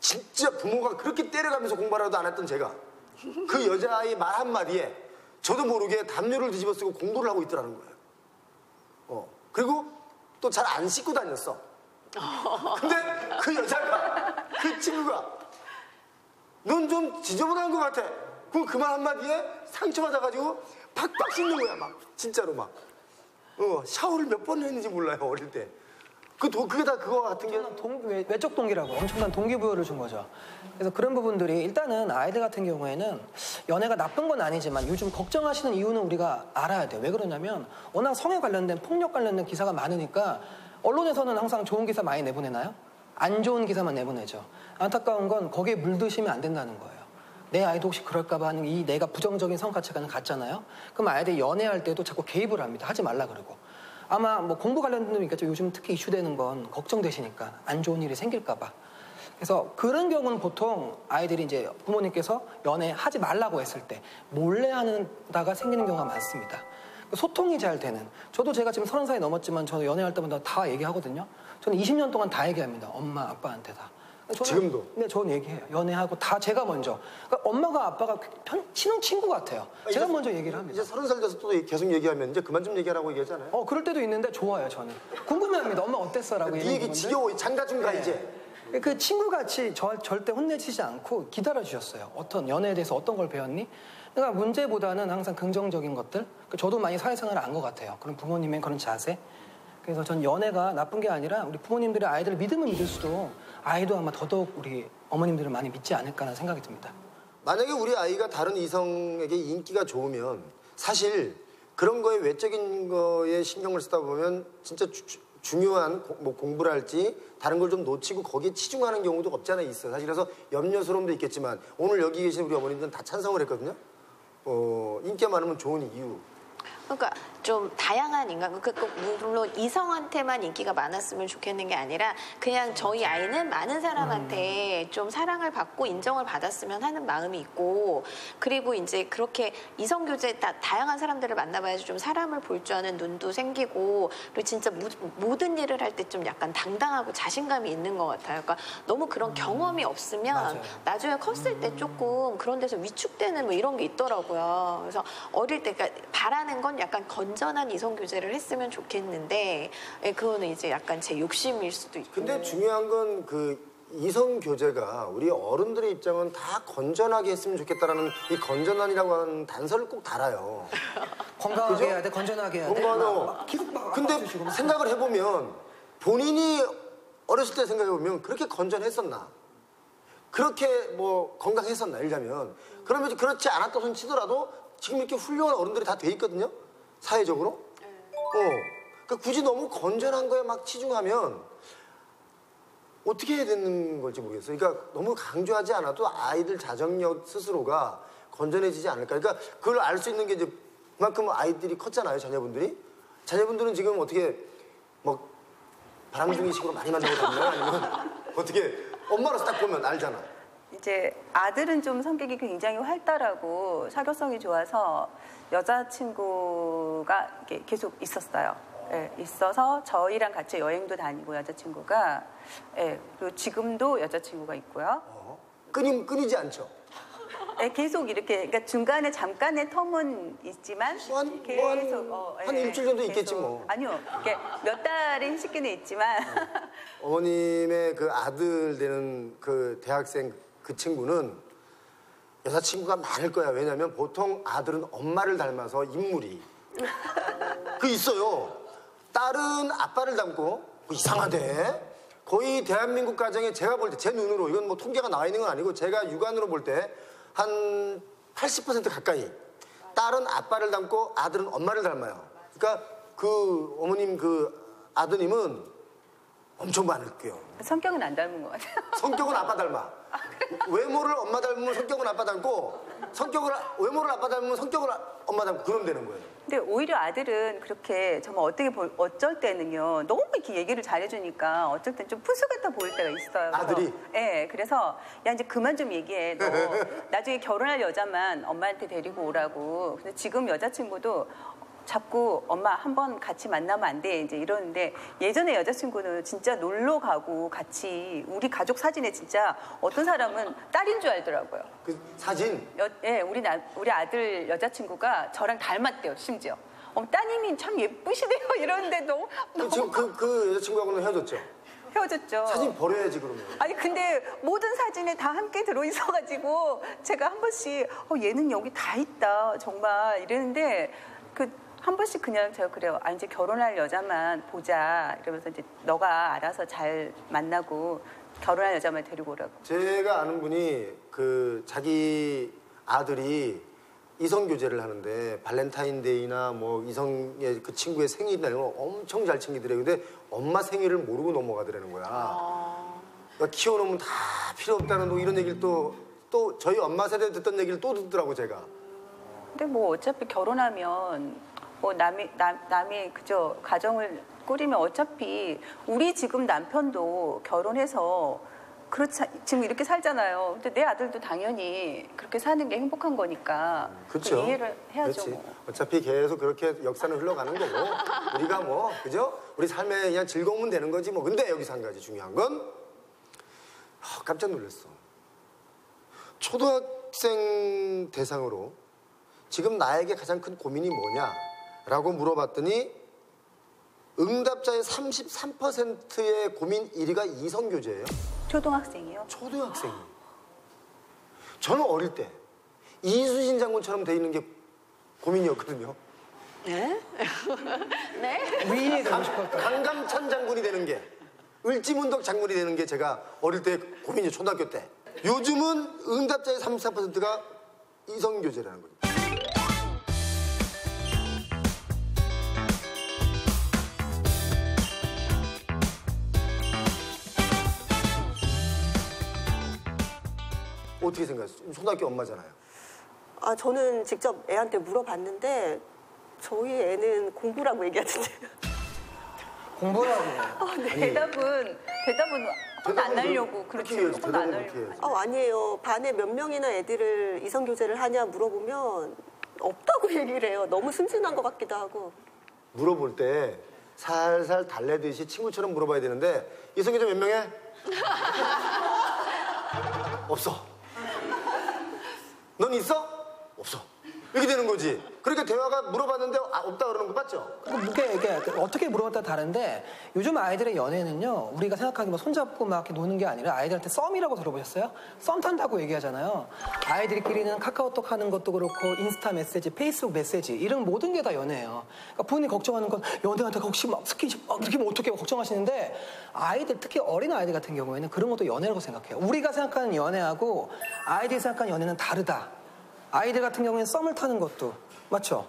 진짜 부모가 그렇게 때려가면서 공부하라도 안 했던 제가 그 여자아이 말 한마디에 저도 모르게 담요를 뒤집어 쓰고 공부를 하고 있더라는 거예요. 그리고 또 잘 안 씻고 다녔어. 근데 그 여자가, 그 친구가 넌 좀 지저분한 것 같아. 그럼 그 말 한마디에 상처받아가지고 팍팍 씻는 거야 막. 진짜로 막. 샤워를 몇 번 했는지 몰라요 어릴 때. 그게 다 그거 같은 게 외적 동기라고 엄청난 동기부여를 준 거죠. 그래서 그런 부분들이 일단은 아이들 같은 경우에는 연애가 나쁜 건 아니지만 요즘 걱정하시는 이유는 우리가 알아야 돼요. 왜 그러냐면 워낙 성에 관련된 폭력 관련된 기사가 많으니까 언론에서는 항상 좋은 기사 많이 내보내나요? 안 좋은 기사만 내보내죠. 안타까운 건 거기에 물드시면 안 된다는 거예요. 내 아이도 혹시 그럴까 봐 하는 이 내가 부정적인 성가치관을 갖잖아요. 그럼 아이들이 연애할 때도 자꾸 개입을 합니다. 하지 말라 그러고. 아마 뭐 공부 관련된 분 있겠죠. 요즘 특히 이슈되는 건 걱정되시니까 안 좋은 일이 생길까 봐. 그래서 그런 경우는 보통 아이들이 이제 부모님께서 연애하지 말라고 했을 때 몰래 한다가 생기는 경우가 많습니다. 소통이 잘 되는. 저도 제가 지금 30살이 넘었지만 저도 연애할 때마다 다 얘기하거든요. 저는 20년 동안 다 얘기합니다. 엄마, 아빠한테 다. 지금도? 네, 저는 얘기해요. 연애하고 다 제가 먼저. 그러니까 엄마가 아빠가 친한 친구 같아요. 제가 먼저 얘기를 합니다. 이제 30살 돼서 또 계속 얘기하면 이제 그만 좀 얘기하라고 얘기하잖아요. 그럴 때도 있는데 좋아요, 저는. 궁금해합니다. 엄마 어땠어? 라고 네 얘기 지겨워. 장가 좀 가 이제. 그 친구같이 절대 혼내치지 않고 기다려주셨어요. 어떤 연애에 대해서 어떤 걸 배웠니? 그러니까 문제보다는 항상 긍정적인 것들. 저도 많이 사회생활을 안 것 같아요. 그런 부모님의 그런 자세. 그래서 전 연애가 나쁜 게 아니라 우리 부모님들이 아이들을 믿으면 믿을수록 아이도 아마 더더욱 우리 어머님들을 많이 믿지 않을까라는 생각이 듭니다. 만약에 우리 아이가 다른 이성에게 인기가 좋으면 사실 그런 거에 외적인 거에 신경을 쓰다 보면 진짜 중요한 뭐 공부를 할지 다른 걸 좀 놓치고 거기에 치중하는 경우도 없지 않아 있어요. 사실 그래서 염려스러움도 있겠지만 오늘 여기 계신 우리 어머님들은 다 찬성을 했거든요. 인기가 많으면 좋은 이유. 그러니까 좀 다양한 인간, 물론 이성한테만 인기가 많았으면 좋겠는 게 아니라 그냥 저희 아이는 많은 사람한테 좀 사랑을 받고 인정을 받았으면 하는 마음이 있고, 그리고 이제 그렇게 이성 교제 다양한 사람들을 만나봐야지 좀 사람을 볼 줄 아는 눈도 생기고, 그리고 진짜 모든 일을 할 때 좀 약간 당당하고 자신감이 있는 것 같아요. 그러니까 너무 그런 경험이 없으면 맞아요. 나중에 컸을 때 조금 그런 데서 위축되는 뭐 이런 게 있더라고요. 그래서 어릴 때 그러니까 바라는 건 약간 건전한 이성 교제를 했으면 좋겠는데, 그거는 이제 약간 제 욕심일 수도 있고. 근데 중요한 건 그 이성 교제가 우리 어른들의 입장은 다 건전하게 했으면 좋겠다라는 이 건전한이라고 하는 단서를 꼭 달아요. 건강하게 그죠? 해야 돼, 건전하게 해야 돼. 건강하고. 계속 막 근데 아파트시고 막. 생각을 해보면 본인이 어렸을 때 생각해보면 그렇게 건전했었나? 그렇게 뭐 건강했었나? 일자면 그러면 그렇지 않았다 손 치더라도 지금 이렇게 훌륭한 어른들이 다 돼 있거든요. 사회적으로. 그러니까 굳이 너무 건전한 거에 막 치중하면 어떻게 해야 되는 걸지 모르겠어요. 그러니까 너무 강조하지 않아도 아이들 자정력 스스로가 건전해지지 않을까. 그러니까 그걸 알 수 있는 게 이제 그만큼 아이들이 컸잖아요, 자녀분들이. 자녀분들은 지금 어떻게 뭐 바람둥이식으로 많이 만나고 다니나요? 아니면 어떻게 엄마로서 딱 보면 알잖아. 이제 아들은 좀 성격이 굉장히 활달하고 사교성이 좋아서 여자친구가 이렇게 계속 있었어요. 예, 있어서 저희랑 같이 여행도 다니고 여자친구가 예, 그리고 지금도 여자친구가 있고요. 끊이지 않죠. 예, 계속 이렇게 그러니까 중간에 잠깐의 텀은 있지만 한 일주일 정도 있겠지 뭐. 아니요, 이렇게 몇 달의 휴식기는 있지만 어머님의 그 아들 되는 그 대학생 그 친구는 여자친구가 많을 거야. 왜냐면 보통 아들은 엄마를 닮아서 인물이 그 있어요. 딸은 아빠를 닮고 이상하대. 거의 대한민국 가정에 제가 볼 때 제 눈으로 이건 뭐 통계가 나와 있는 건 아니고 제가 육안으로 볼 때 한 80% 가까이 딸은 아빠를 닮고 아들은 엄마를 닮아요. 그러니까 그 어머님 그 아드님은 엄청 많을게요. 성격은 안 닮은 것 같아요. 성격은 아빠 닮아. 외모를 엄마 닮으면 성격은 아빠 닮고 외모를 아빠 닮으면 성격을 엄마 닮고 그럼 되는 거예요. 근데 오히려 아들은 그렇게 정말 어쩔 때는요 너무 이렇게 얘기를 잘해주니까 어쩔 땐 좀 푼수 같아 보일 때가 있어요. 그래서, 아들이? 네, 그래서 야 이제 그만 좀 얘기해. 너 나중에 결혼할 여자만 엄마한테 데리고 오라고. 근데 지금 여자친구도 자꾸 엄마 한번 같이 만나면 안 돼 이제 이러는데 예전에 여자친구는 진짜 놀러 가고 같이 우리 가족 사진에 진짜 어떤 사람은 딸인 줄 알더라고요. 그 사진 예, 우리 아들 여자친구가 저랑 닮았대요, 심지어. 따님이 참 예쁘시대요, 이러는데 너무 지금 그 여자친구하고는 헤어졌죠? 헤어졌죠. 사진 버려야지 그러면. 아니 근데 모든 사진에 다 함께 들어있어가지고 제가 한 번씩 얘는 여기 다 있다 정말 이랬는데 한 번씩 그냥 제가 그래요. 이제 결혼할 여자만 보자 이러면서 이제 너가 알아서 잘 만나고 결혼할 여자만 데리고 오라고. 제가 아는 분이 그 자기 아들이 이성 교제를 하는데 발렌타인데이나 뭐 이성의 그 친구의 생일이나 이런 거 엄청 잘 챙기더래요. 근데 엄마 생일을 모르고 넘어가더라는 거야. 그러니까 키워놓으면 다 필요 없다는 뭐 이런 얘기를 또 저희 엄마 세대 듣던 얘기를 또 듣더라고 제가. 근데 뭐 어차피 결혼하면 뭐 남이 그저 가정을 꾸리면 어차피 우리 지금 남편도 결혼해서 그렇지 지금 이렇게 살잖아요. 근데 내 아들도 당연히 그렇게 사는 게 행복한 거니까 그렇죠. 이해를 해야죠. 그렇지. 뭐. 어차피 계속 그렇게 역사는 흘러가는 거고 우리가 뭐 그죠? 우리 삶에 그냥 즐거우면 되는 거지 뭐. 근데 여기서 한 가지 중요한 건 깜짝 놀랐어. 초등학생 대상으로 지금 나에게 가장 큰 고민이 뭐냐라고 물어봤더니 응답자의 33%의 고민 1위가 이성교제예요. 초등학생이요? 초등학생이. 저는 어릴 때 이수진 장군처럼 돼 있는 게 고민이었거든요. 네? 네? 위인이 되고 싶었다. 강감찬 장군이 되는 게, 을지문덕 장군이 되는 게 제가 어릴 때 고민이에요. 초등학교 때. 요즘은 응답자의 33%가 이성교제라는 거죠. 어떻게 생각하세요? 초등학교 엄마잖아요. 저는 직접 애한테 물어봤는데 저희 애는 공부라고 얘기하던데요. 공부라고. 대답은 혼 안 하려고 그렇지. 그렇게 혼 안 해야지. 하려고. 아니에요. 반에 몇 명이나 애들을 이성교제를 하냐 물어보면 없다고 얘기를 해요. 너무 순진한 것 같기도 하고. 물어볼 때 살살 달래듯이 친구처럼 물어봐야 되는데 이성교제 몇 명에? 없어. 넌 있어? 없어. 이렇게 되는 거지. 그러니까 대화가 물어봤는데 없다 그러는 거 맞죠? 이게 어떻게 물어봤다 다른데 요즘 아이들의 연애는요 우리가 생각하기 뭐 손잡고 막 이렇게 노는 게 아니라 아이들한테 썸이라고 들어보셨어요? 썸 탄다고 얘기하잖아요. 아이들끼리는 카카오톡 하는 것도 그렇고 인스타 메시지, 페이스북 메시지 이런 모든 게 다 연애예요. 그러니까 부모님이 걱정하는 건 연애한테 혹시 막 스킨십 막 이렇게 하면 어떻게 걱정하시는데 아이들 특히 어린 아이들 같은 경우에는 그런 것도 연애라고 생각해요. 우리가 생각하는 연애하고 아이들이 생각하는 연애는 다르다. 아이들 같은 경우에는 썸을 타는 것도 맞죠?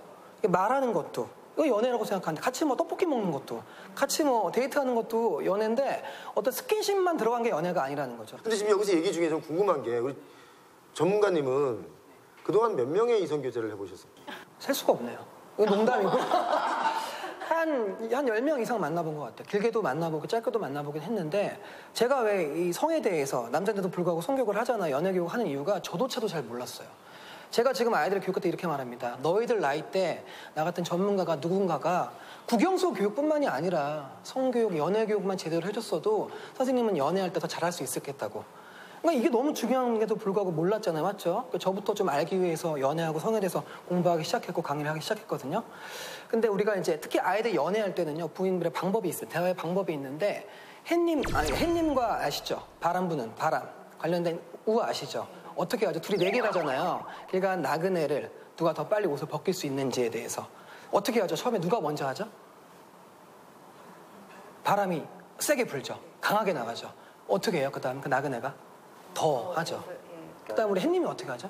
말하는 것도 이거 연애라고 생각하는데 같이 뭐 떡볶이 먹는 것도 같이 뭐 데이트하는 것도 연애인데 어떤 스킨십만 들어간 게 연애가 아니라는 거죠. 근데 지금 여기서 얘기 중에 좀 궁금한 게 우리 전문가님은 그동안 몇 명의 이성교제를 해보셨어요? 셀 수가 없네요. 이건 농담이고 한 10명 이상 만나본 것 같아요. 길게도 만나보고 짧게도 만나보긴 했는데 제가 왜 이 성에 대해서 남자인데도 불구하고 성교육을 하잖아 연애 교육을 하는 이유가 저도차도 잘 몰랐어요. 제가 지금 아이들 교육할 때 이렇게 말합니다. 너희들 나이 때 나 같은 전문가가 누군가가 국영수 교육뿐만이 아니라 성교육, 연애교육만 제대로 해줬어도 선생님은 연애할 때 더 잘할 수 있었겠다고. 그러니까 이게 너무 중요한데도 불구하고 몰랐잖아요. 맞죠? 그러니까 저부터 좀 알기 위해서 연애하고 성에 대해서 공부하기 시작했고 강의를 하기 시작했거든요. 근데 우리가 이제 특히 아이들 연애할 때는요. 부인들의 방법이 있어요. 대화의 방법이 있는데 햇님과 아시죠? 바람 부는 바람 관련된 우아 아시죠? 어떻게 하죠? 둘이 내기를 하잖아요. 그러니까 나그네를 누가 더 빨리 옷을 벗길 수 있는지에 대해서 어떻게 하죠? 처음에 누가 먼저 하죠? 바람이 세게 불죠. 강하게 나가죠. 어떻게 해요? 그 다음 그 나그네가 더 하죠. 그 다음 우리 햇님이 어떻게 하죠?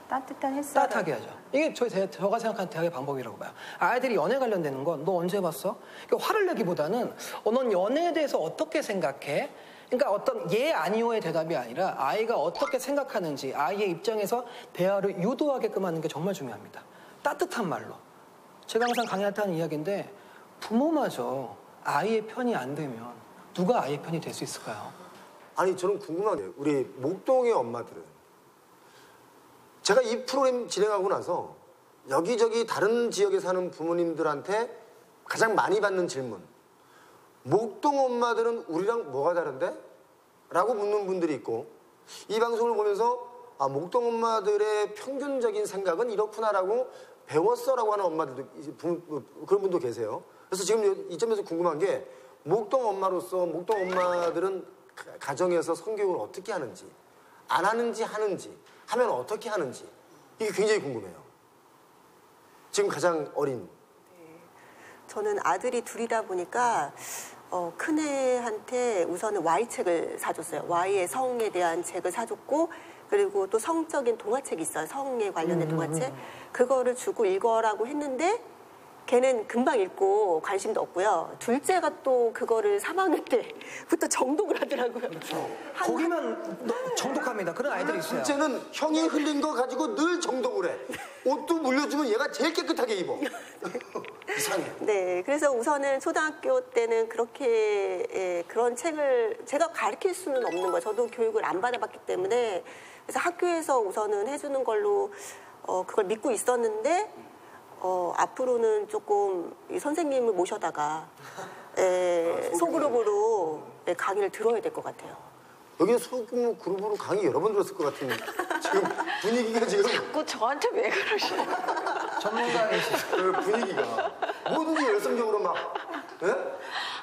따뜻한 햇살. 따뜻하게 하죠. 이게 제가 생각하는 대학의 방법이라고 봐요. 아이들이 연애 관련되는 건 너 언제 봤어? 그러니까 화를 내기보다는 넌 연애에 대해서 어떻게 생각해? 그러니까 어떤 예 아니오의 대답이 아니라 아이가 어떻게 생각하는지 아이의 입장에서 대화를 유도하게끔 하는 게 정말 중요합니다. 따뜻한 말로. 제가 항상 강의할 때 하는 이야기인데 부모마저 아이의 편이 안 되면 누가 아이의 편이 될 수 있을까요? 아니 저는 궁금한 게 우리 목동의 엄마들은 제가 이 프로그램 진행하고 나서 여기저기 다른 지역에 사는 부모님들한테 가장 많이 받는 질문 목동 엄마들은 우리랑 뭐가 다른데? 라고 묻는 분들이 있고 이 방송을 보면서 아 목동 엄마들의 평균적인 생각은 이렇구나라고 배웠어라고 하는 엄마들도 그런 분도 계세요. 그래서 지금 이 점에서 궁금한 게 목동 엄마로서 목동 엄마들은 가정에서 성교육을 어떻게 하는지 안 하는지 하는지 하면 어떻게 하는지 이게 굉장히 궁금해요. 지금 가장 어린 저는 아들이 둘이다 보니까 큰애한테 우선은 Y책을 사줬어요. Y의 성에 대한 책을 사줬고 그리고 또 성적인 동화책이 있어요. 성에 관련된 동화책. 그거를 주고 읽어라고 했는데 걔는 금방 읽고 관심도 없고요. 둘째가 또 그거를 3학년 때부터 정독을 하더라고요. 그렇죠. 거기만 정독합니다. 그런 아이들이 있어요. 둘째는 형이 흘린 거 가지고 늘 정독을 해. 옷도 물려주면 얘가 제일 깨끗하게 입어. 이상해. 네, 그래서 우선은 초등학교 때는 그렇게 그런 책을 제가 가르칠 수는 없는 거예요. 저도 교육을 안 받아봤기 때문에 그래서 학교에서 우선은 해주는 걸로 그걸 믿고 있었는데 앞으로는 조금 이 선생님을 모셔다가 소그룹으로 강의를 들어야 될 것 같아요. 여기 소규모 그룹으로 강의 여러 번 들었을 것 같은 지금 분위기가 지금 자꾸 저한테 왜 그러시나요? 전문가이시죠. 그 분위기가 뭐든지 열성적으로 막 예?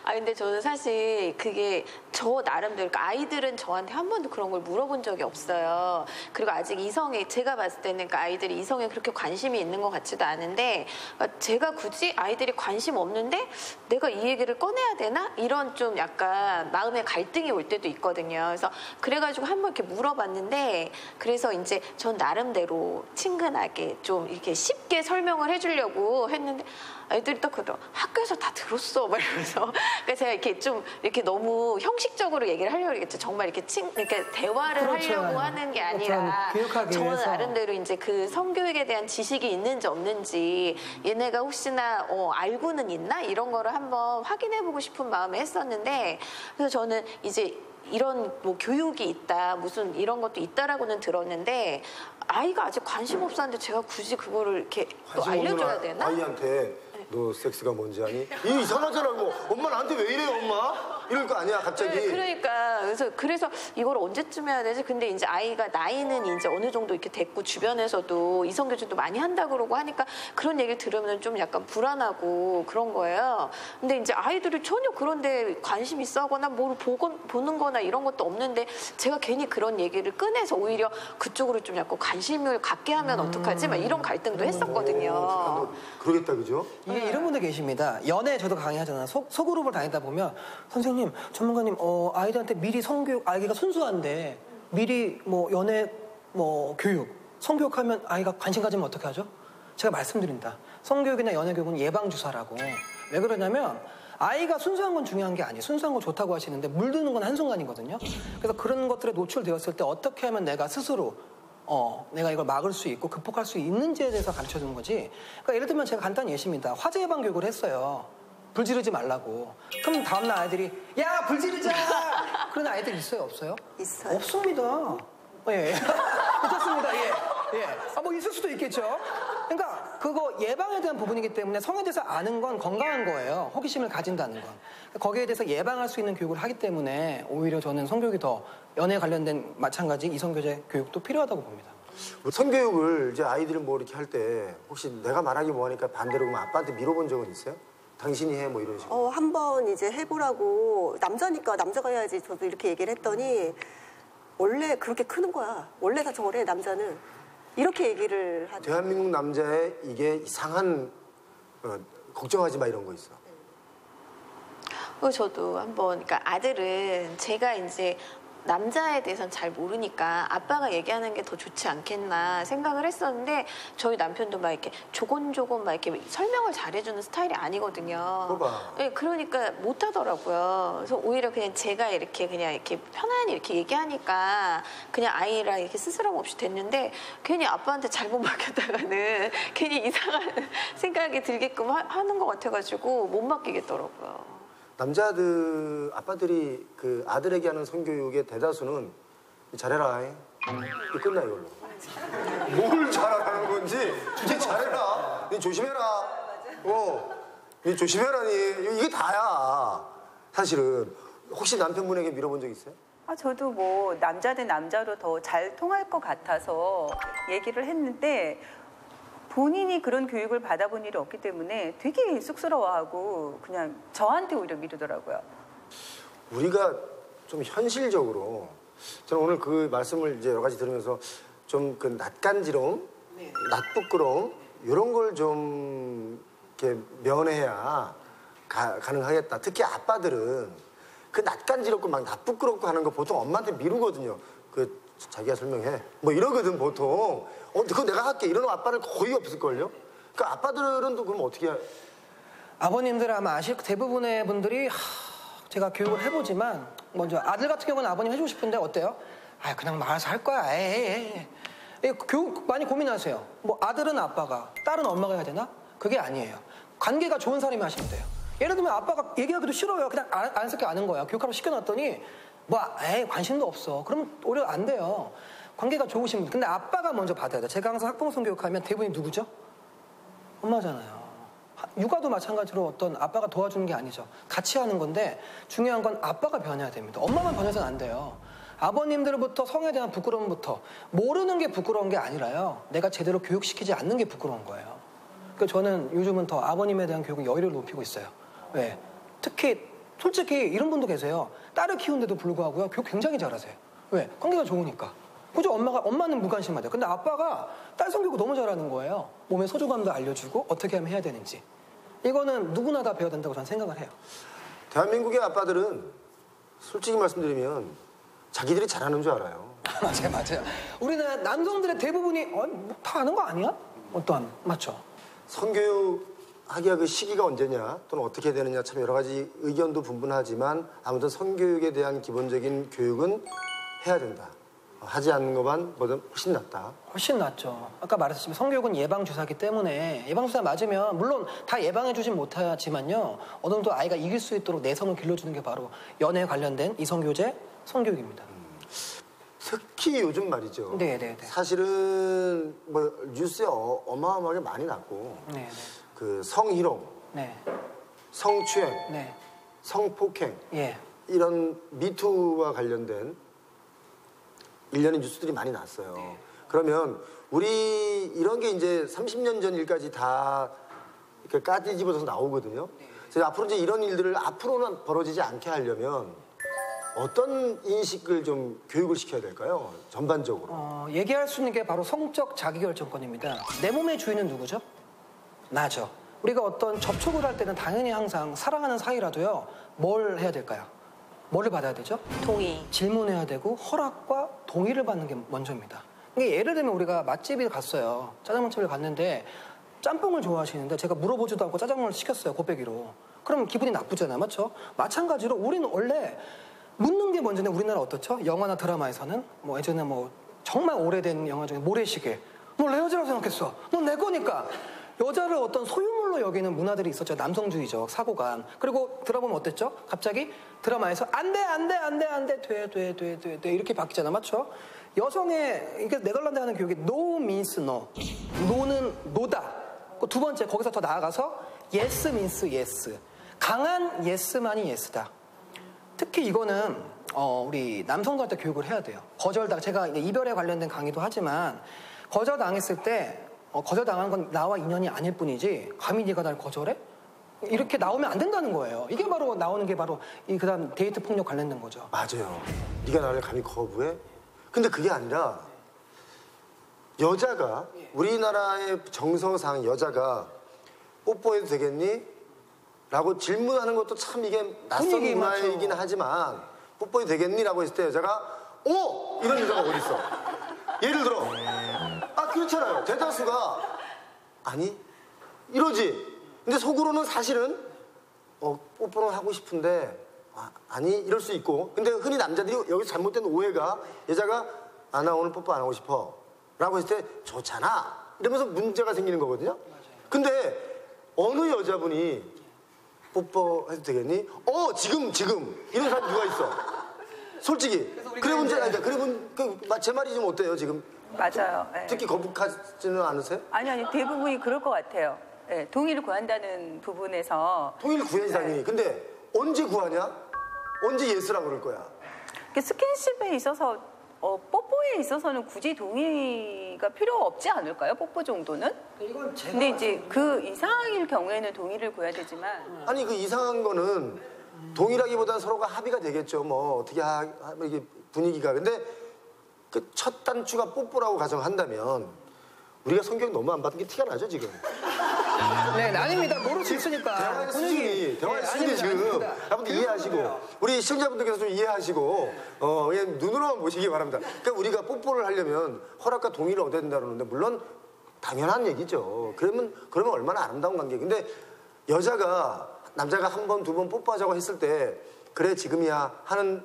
아 근데 저는 사실 그게 저 나름대로 그러니까 아이들은 저한테 한 번도 그런 걸 물어본 적이 없어요. 그리고 아직 이성에 제가 봤을 때는 그러니까 아이들이 이성에 그렇게 관심이 있는 것 같지도 않은데 그러니까 제가 굳이 아이들이 관심 없는데 내가 이 얘기를 꺼내야 되나 이런 좀 약간 마음의 갈등이 올 때도 있거든요. 그래서 그래가지고 한번 이렇게 물어봤는데 그래서 이제 전 나름대로 친근하게 좀 이렇게 쉽게 설명을 해주려고 했는데. 애들이 딱 그러더라고. 학교에서 다 들었어. 막 이러면서. 그래서 제가 이렇게 좀 이렇게 너무 형식적으로 얘기를 하려고 그러겠죠. 정말 이렇게 이렇게 대화를 그렇죠. 하려고 하는 게 아니라 교육하기 저는 위해서. 나름대로 이제 그 성교육에 대한 지식이 있는지 없는지 얘네가 혹시나 알고는 있나 이런 거를 한번 확인해보고 싶은 마음에 했었는데 그래서 저는 이제 이런 뭐 교육이 있다 무슨 이런 것도 있다라고는 들었는데 아이가 아직 관심 없었는데 제가 굳이 그거를 이렇게 또 알려줘야 되나? 아이한테 너 섹스가 뭔지 아니? 이거 이상하잖아 뭐 엄마 나한테 왜 이래요 엄마? 이럴 거 아니야 갑자기. 네, 그러니까 그래서 이걸 언제쯤 해야 되지? 근데 이제 아이가 나이는 이제 어느 정도 이렇게 됐고 주변에서도 이성교제도 많이 한다 그러고 하니까 그런 얘기를 들으면 좀 약간 불안하고 그런 거예요. 근데 이제 아이들이 전혀 그런데 관심 있어하거나 뭘 보는 거나 이런 것도 없는데 제가 괜히 그런 얘기를 꺼내서 오히려 그쪽으로 좀 약간 관심을 갖게 하면 어떡하지? 막 이런 갈등도 했었거든요. 그러겠다 그죠? 이게 이런 분들 계십니다. 연애 저도 강의하잖아요. 소그룹을 다니다 보면 선생님, 전문가님, 아이들한테 미리 성교육, 아이가 순수한데 미리 뭐 연애 뭐 교육, 성교육하면 아이가 관심 가지면 어떻게 하죠? 제가 말씀드립니다. 성교육이나 연애 교육은 예방 주사라고. 왜 그러냐면 아이가 순수한 건 중요한 게 아니에요. 순수한 건 좋다고 하시는데 물드는 건 한순간이거든요. 그래서 그런 것들에 노출되었을 때 어떻게 하면 내가 스스로 내가 이걸 막을 수 있고 극복할 수 있는지에 대해서 가르쳐 주는 거지. 그러니까 예를 들면 제가 간단히 예시입니다. 화재 예방 교육을 했어요. 불 지르지 말라고. 그럼 다음날 아이들이 야, 불 지르자! 그런 아이들 있어요, 없어요? 있어요. 없습니다. 예. 괜찮습니다. 예. 예. 뭐 있을 수도 있겠죠. 그러니까 그거 예방에 대한 부분이기 때문에 성에 대해서 아는 건 건강한 거예요. 호기심을 가진다는 건. 거기에 대해서 예방할 수 있는 교육을 하기 때문에 오히려 저는 성교육이 더 연애에 관련된 마찬가지 이성교제 교육도 필요하다고 봅니다. 성교육을 이제 아이들을 뭐 이렇게 할 때 혹시 내가 말하기 뭐하니까 반대로 그러면 아빠한테 밀어본 적은 있어요? 당신이 해 뭐 이런 식으로. 한번 이제 해보라고 남자니까 남자가 해야지 저도 이렇게 얘기를 했더니 원래 그렇게 크는 거야. 원래 다 저래 남자는. 이렇게 얘기를 하죠. 대한민국 남자의 이게 이상한 걱정하지 마 이런 거 있어. 저도 한번, 그러니까 아들은 제가 이제 남자에 대해서는 잘 모르니까 아빠가 얘기하는 게 더 좋지 않겠나 생각을 했었는데 저희 남편도 막 이렇게 조곤조곤 막 이렇게 설명을 잘해주는 스타일이 아니거든요. 봐봐. 네, 그러니까 못 하더라고요. 그래서 오히려 그냥 제가 이렇게 그냥 이렇게 편안히 이렇게 얘기하니까 그냥 아이랑 이렇게 스스럼 없이 됐는데 괜히 아빠한테 잘못 맡겼다가는 괜히 이상한 생각이 들게끔 하는 것 같아가지고 못 맡기겠더라고요. 남자들 아빠들이 그 아들에게 하는 성교육의 대다수는 잘해라. 이 끝나 이걸로. 뭘 잘하라는 건지 니 잘해라. 니 조심해라. 니 조심해라. 니 이게 다야. 사실은 혹시 남편분에게 밀어본 적 있어요? 저도 뭐 남자 대 남자로 더 잘 통할 것 같아서 얘기를 했는데 본인이 그런 교육을 받아본 일이 없기 때문에 되게 쑥스러워하고 그냥 저한테 오히려 미루더라고요. 우리가 좀 현실적으로 저는 오늘 그 말씀을 이제 여러 가지 들으면서 좀 그 낯간지러움, 낯부끄러움 이런 걸 좀 이렇게 면해야 가능하겠다. 특히 아빠들은 그 낯간지럽고 막 낯부끄럽고 하는 거 보통 엄마한테 미루거든요. 그 자기가 설명해. 뭐 이러거든 보통. 그거 내가 할게. 이러는 아빠는 거의 없을걸요. 그 아빠들은 또 그럼 어떻게 해? 아버님들 아마 아실 대부분의 분들이 제가 교육을 해보지만 먼저 아들 같은 경우는 아버님 해주고 싶은데 어때요? 그냥 말아서 할 거야. 교육 많이 고민하세요. 뭐 아들은 아빠가, 딸은 엄마가 해야 되나? 그게 아니에요. 관계가 좋은 사람이 하시면 돼요. 예를 들면 아빠가 얘기하기도 싫어요. 그냥 안쓰럽게 아는 거야. 교육하러 시켜놨더니 관심도 없어. 그러면 오히려 안 돼요. 관계가 좋으신 분. 근데 아빠가 먼저 받아야 돼. 제가 항상 학부모 성교육하면 대부분이 누구죠? 엄마잖아요. 육아도 마찬가지로 어떤 아빠가 도와주는 게 아니죠. 같이 하는 건데 중요한 건 아빠가 변해야 됩니다. 엄마만 변해서는 안 돼요. 아버님들부터 성에 대한 부끄러움부터 모르는 게 부끄러운 게 아니라요. 내가 제대로 교육시키지 않는 게 부끄러운 거예요. 그러니까 저는 요즘은 더 아버님에 대한 교육은 여유를 높이고 있어요. 왜? 특히 솔직히 이런 분도 계세요. 딸을 키우는데도 불구하고요. 교육 굉장히 잘하세요. 왜? 관계가 좋으니까. 그죠? 엄마는 무관심하대요. 근데 아빠가 딸 성교육 너무 잘하는 거예요. 몸의 소중함도 알려주고 어떻게 하면 해야 되는지. 이거는 누구나 다 배워야 된다고 저는 생각을 해요. 대한민국의 아빠들은 솔직히 말씀드리면 자기들이 잘하는 줄 알아요. 맞아요. 우리나라 남성들의 대부분이 다 아는 거 아니야? 맞죠? 성교육 하기가 그 시기가 언제냐 또는 어떻게 되느냐 참 여러 가지 의견도 분분하지만 아무튼 성교육에 대한 기본적인 교육은 해야 된다. 하지 않는 것보다 훨씬 낫다. 훨씬 낫죠. 아까 말했지만 성교육은 예방주사기 때문에 예방주사 맞으면 물론 다 예방해주진 못하지만요. 어느 정도 아이가 이길 수 있도록 내성을 길러주는 게 바로 연애에 관련된 이성교제 성교육입니다. 특히 요즘 말이죠. 네. 사실은 뭐 뉴스에 어마어마하게 많이 났고 네. 그 성희롱, 네. 성추행, 네. 성폭행 예. 이런 미투와 관련된 일련의 뉴스들이 많이 났어요. 그러면 우리 이런 게 이제 30년 전 일까지 다 이렇게 까뒤집어서 나오거든요. 그래서 앞으로 이제 이런 일들을 앞으로는 벌어지지 않게 하려면 어떤 인식을 좀 교육을 시켜야 될까요? 전반적으로. 얘기할 수 있는 게 바로 성적 자기결정권입니다. 내 몸의 주인은 누구죠? 나죠. 우리가 어떤 접촉을 할 때는 당연히 항상 사랑하는 사이라도요. 뭘 해야 될까요? 뭐를 받아야 되죠? 동의. 질문해야 되고 허락과 동의를 받는 게 먼저입니다. 그러니까 예를 들면 우리가 맛집에 갔어요. 짜장면집을 갔는데 짬뽕을 좋아하시는데 제가 물어보지도 않고 짜장면을 시켰어요. 곱빼기로. 그럼 기분이 나쁘잖아요. 맞죠? 마찬가지로 우리는 원래 묻는 게 먼저인데 우리나라 어떻죠? 영화나 드라마에서는 뭐 예전에 뭐 정말 오래된 영화 중에 모래시계. 너 내 여자라고 생각했어. 넌 내 거니까. 여자를 어떤 소유물로 여기는 문화들이 있었죠. 남성주의적 사고관. 그리고 들어보면 어땠죠? 갑자기 드라마에서 안 돼, 돼 이렇게 바뀌잖아. 맞죠? 여성의 이게 네덜란드 하는 교육이 no means no. no는 no다. 두 번째 거기서 더 나아가서 yes means yes. 강한 yes만이 yes다. 특히 이거는 우리 남성들한테 교육을 해야 돼요. 거절당 제가 이별에 관련된 강의도 하지만 거절당했을 때 거절당한 건 나와 인연이 아닐 뿐이지 감히 네가 날 거절해? 이렇게 나오면 안 된다는 거예요. 이게 바로 나오는 게 바로 이 그다음 데이트 폭력 관련된 거죠. 맞아요. 네가 나를 감히 거부해? 근데 그게 아니라 여자가 우리나라의 정서상 여자가 뽀뽀해도 되겠니? 라고 질문하는 것도 참 이게 낯선 문화이긴 하지만 뽀뽀해도 되겠니? 라고 했을 때 여자가 오! 이런 여자가 어디 있어? 예를 들어 그렇잖아요. 대다수가 아니 이러지. 근데 속으로는 사실은 뽀뽀는 하고 싶은데 아니 이럴 수 있고. 근데 흔히 남자들이 여기서 잘못된 오해가 여자가 나 오늘 뽀뽀 안 하고 싶어 라고 했을 때 좋잖아 이러면서 문제가 생기는 거거든요. 근데 어느 여자분이 뽀뽀해도 되겠니? 지금 이런 사람 누가 있어? 솔직히 그래 본 제 말이 좀 어때요 지금? 맞아요. 네. 특히 거북하지는 않으세요? 아니 대부분이 그럴 것 같아요. 네, 동의를 구한다는 부분에서 동의를 구해야지 당연히. 근데 언제 구하냐? 언제 예스라고 그럴 거야? 스킨십에 있어서 뽀뽀에 있어서는 굳이 동의가 필요 없지 않을까요? 뽀뽀 정도는? 근데 이제 그 이상일 경우에는 동의를 구해야 되지만 아니 그 이상한 거는 동의라기보다는 서로가 합의가 되겠죠. 뭐 어떻게 이게 분위기가. 근데 그 첫 단추가 뽀뽀라고 가정한다면 우리가 성격 너무 안 받은 게 티가 나죠 지금. 네, 아닙니다. 모를 수 있으니까. 대화의 수준이 지금 여러분들 이해하시고 우리 시청자분들께서 좀 이해하시고 그냥 눈으로만 보시기 바랍니다. 그러니까 우리가 뽀뽀를 하려면 허락과 동의를 얻어야 된다는데 물론 당연한 얘기죠. 그러면 얼마나 아름다운 관계. 근데 여자가 남자가 한 번, 두 번 뽀뽀하자고 했을 때 그래 지금이야 하는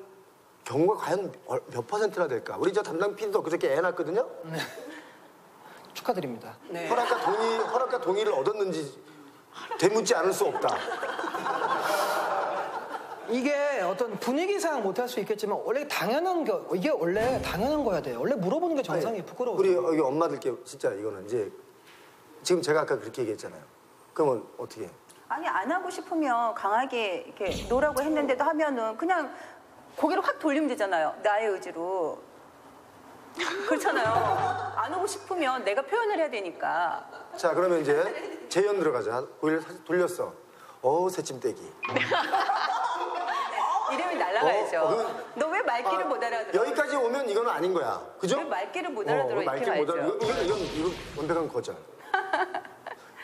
경우가 과연 몇 %나 될까? 우리 저 담당 PD도 그저께 애 낳았거든요. 네. 축하드립니다. 네. 허락과 동의를 얻었는지 되묻지 않을 수 없다. 이게 어떤 분위기상 못할 수 있겠지만 원래 이게 원래 당연한 거야 돼요. 원래 물어보는 게 정상이에요. 부끄러워. 우리 여기 엄마들께 진짜 이거는 이제 지금 제가 아까 그렇게 얘기했잖아요. 그러면 어떻게 해? 아니 안 하고 싶으면 강하게 이렇게 노라고 했는데도 하면은 그냥 고개를 확 돌리면 되잖아요. 나의 의지로. 그렇잖아요. 안 하고 싶으면 내가 표현을 해야 되니까. 자 그러면 이제 재연 들어가자. 고개를 살짝 돌렸어. 새침대기. 이름이 날아가야죠. 너 왜 말귀를 못 알아들어? 여기까지 오면 이건 아닌 거야. 그죠? 왜 말귀를 못 알아들어? 이렇게 말귀를 못 알아들어. 말이죠. 이건 완벽한 거절.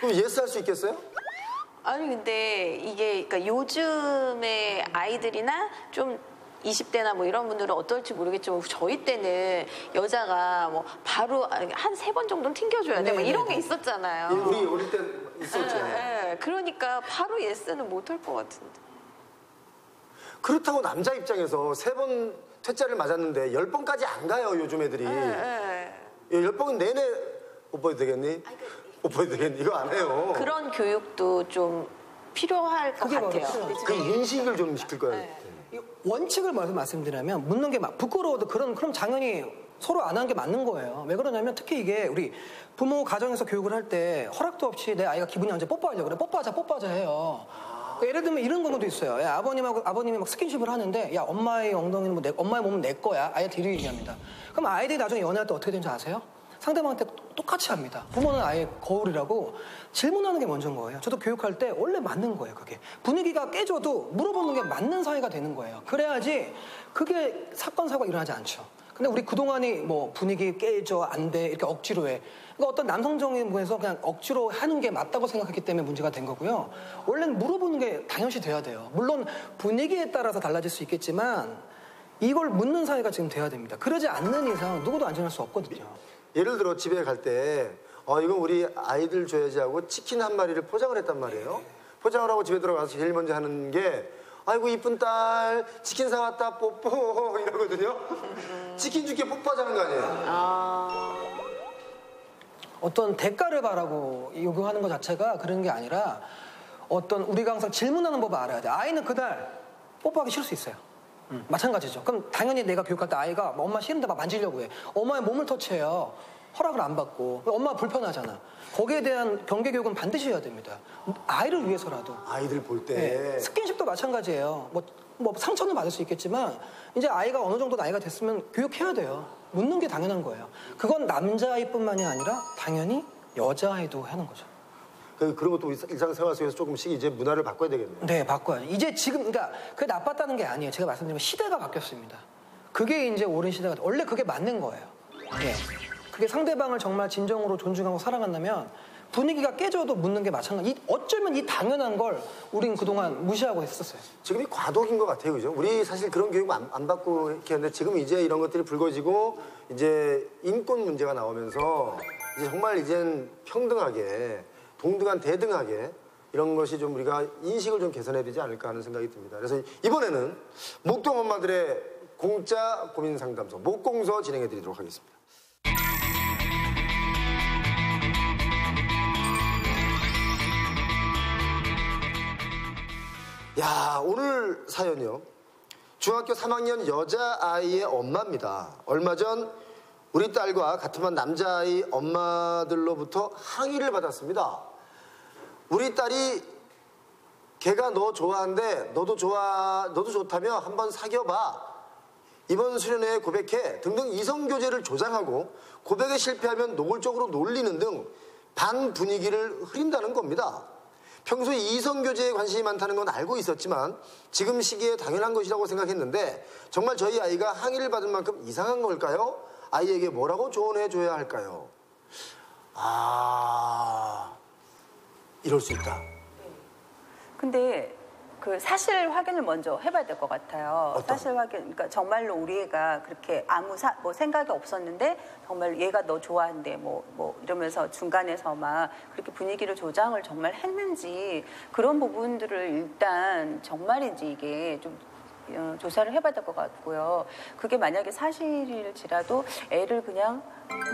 그럼 예스 할 수 있겠어요? 아니 근데 이게 그러니까 요즘의 아이들이나 좀 20대나 뭐 이런 분들은 어떨지 모르겠지만 저희 때는 여자가 뭐 바로 한 3번 정도는 튕겨줘야 돼. 뭐 이런 게 있었잖아요. 우리 어릴 때 있었죠. 네. 그러니까 바로 예스는 못 할 것 같은데. 그렇다고 남자 입장에서 3번 퇴짜를 맞았는데 10번까지 안 가요 요즘 애들이. 10번 내내 뽀뽀해도 되겠니? 뽀뽀해도 되겠니? 이거 안 해요. 그런 교육도 좀 필요할 것 같아요. 그 인식을 좀 시킬 거예요. 네. 원칙을 말씀드리면 묻는 게 막 부끄러워도 그럼 당연히 서로 안 하는 게 맞는 거예요. 왜 그러냐면 특히 이게 우리 부모 가정에서 교육을 할 때 허락도 없이 내 아이가 기분이 안 좋아 뽀뽀하려고 그래. 뽀뽀하자 해요. 예를 들면 이런 경우도 있어요. 야, 아버님이 막 스킨십을 하는데 야 엄마의 엉덩이는 뭐 엄마의 몸은 내 거야. 아이한테 이렇게 얘기합니다. 그럼 아이들이 나중에 연애할 때 어떻게 되는지 아세요? 상대방한테 똑같이 합니다. 부모는 아예 거울이라고 질문하는 게 먼저인 거예요. 저도 교육할 때 원래 맞는 거예요. 그게 분위기가 깨져도 물어보는 게 맞는 사이가 되는 거예요. 그래야지 그게 사건 사고가 일어나지 않죠. 근데 우리 그동안이 뭐 분위기 깨져 안 돼 이렇게 억지로 해. 그러니까 어떤 남성적인 부분에서 그냥 억지로 하는 게 맞다고 생각했기 때문에 문제가 된 거고요. 원래는 물어보는 게 당연시 돼야 돼요. 물론 분위기에 따라서 달라질 수 있겠지만 이걸 묻는 사이가 지금 돼야 됩니다. 그러지 않는 이상 누구도 안전할 수 없거든요. 예를 들어 집에 갈 때 이건 우리 아이들 줘야지 하고 치킨 한 마리를 포장을 했단 말이에요. 포장을 하고 집에 들어가서 제일 먼저 하는 게 아이고 이쁜 딸 치킨 사왔다 뽀뽀 이러거든요. 치킨 줄게 뽀뽀하자는 거 아니에요. 어떤 대가를 바라고 요구하는 것 자체가 그런 게 아니라 어떤 우리가 항상 질문하는 법을 알아야 돼. 아이는 그날 뽀뽀하기 싫을 수 있어요. 마찬가지죠. 그럼 당연히 내가 교육할 때 아이가 엄마 싫은데 막 만지려고 해. 엄마의 몸을 터치해요. 허락을 안 받고. 엄마가 불편하잖아. 거기에 대한 경계 교육은 반드시 해야 됩니다. 아이를 위해서라도. 아이들 볼 때. 네. 스킨십도 마찬가지예요. 뭐 상처는 받을 수 있겠지만 이제 아이가 어느 정도 나이가 됐으면 교육해야 돼요. 묻는 게 당연한 거예요. 그건 남자아이뿐만이 아니라 당연히 여자아이도 하는 거죠. 그런 것도 일상생활 속에서 조금씩 이제 문화를 바꿔야 되겠네요. 네, 바꿔야죠. 이제 지금, 그러니까 그게 나빴다는 게 아니에요. 제가 말씀드린 건 시대가 바뀌었습니다. 그게 이제 옳은 시대가, 원래 그게 맞는 거예요. 예. 그게 상대방을 정말 진정으로 존중하고 사랑한다면 분위기가 깨져도 묻는 게 마찬가지. 어쩌면 이 당연한 걸 우린 그동안 무시하고 했었어요. 지금이 과도기인 것 같아요, 그죠? 우리 사실 그런 교육 안 받고 이렇게 했는데 지금 이제 이런 것들이 불거지고 이제 인권 문제가 나오면서 이제 정말 이젠 평등하게 동등한 대등하게 이런 것이 좀 우리가 인식을 좀 개선해야 되지 않을까 하는 생각이 듭니다. 그래서 이번에는 목동 엄마들의 공짜 고민 상담소 목공서 진행해 드리도록 하겠습니다. 야, 오늘 사연이요. 중학교 3학년 여자아이의 엄마입니다. 얼마 전 우리 딸과 같은 반 남자아이 엄마들로부터 항의를 받았습니다. 우리 딸이 걔가 너 좋아한대, 너도 좋다며 한번 사귀어봐. 이번 수련회에 고백해 등등 이성교제를 조장하고 고백에 실패하면 노골적으로 놀리는 등 반 분위기를 흐린다는 겁니다. 평소에 이성교제에 관심이 많다는 건 알고 있었지만 지금 시기에 당연한 것이라고 생각했는데 정말 저희 아이가 항의를 받을 만큼 이상한 걸까요? 아이에게 뭐라고 조언해줘야 할까요? 이럴 수 있다. 근데 그 사실 확인을 먼저 해봐야 될 것 같아요. 어떤? 사실 확인, 그러니까 정말로 우리 애가 그렇게 아무 뭐 생각이 없었는데 정말 얘가 너 좋아한대 뭐 이러면서 중간에서 막 그렇게 분위기를 조장을 정말 했는지 그런 부분들을 일단 정말인지 이게 좀 조사를 해봐야 될 것 같고요. 그게 만약에 사실일지라도 애를 그냥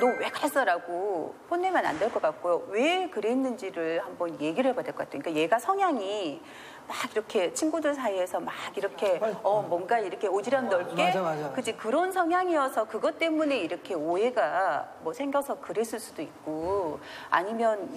너 왜 그랬어라고 혼내면 안 될 것 같고요. 왜 그랬는지를 한번 얘기를 해봐야 될 것 같아요. 그러니까 얘가 성향이 막 이렇게 친구들 사이에서 막 이렇게 뭔가 이렇게 오지랖 넓게 맞아. 그치 그런 성향이어서 그것 때문에 이렇게 오해가 뭐 생겨서 그랬을 수도 있고 아니면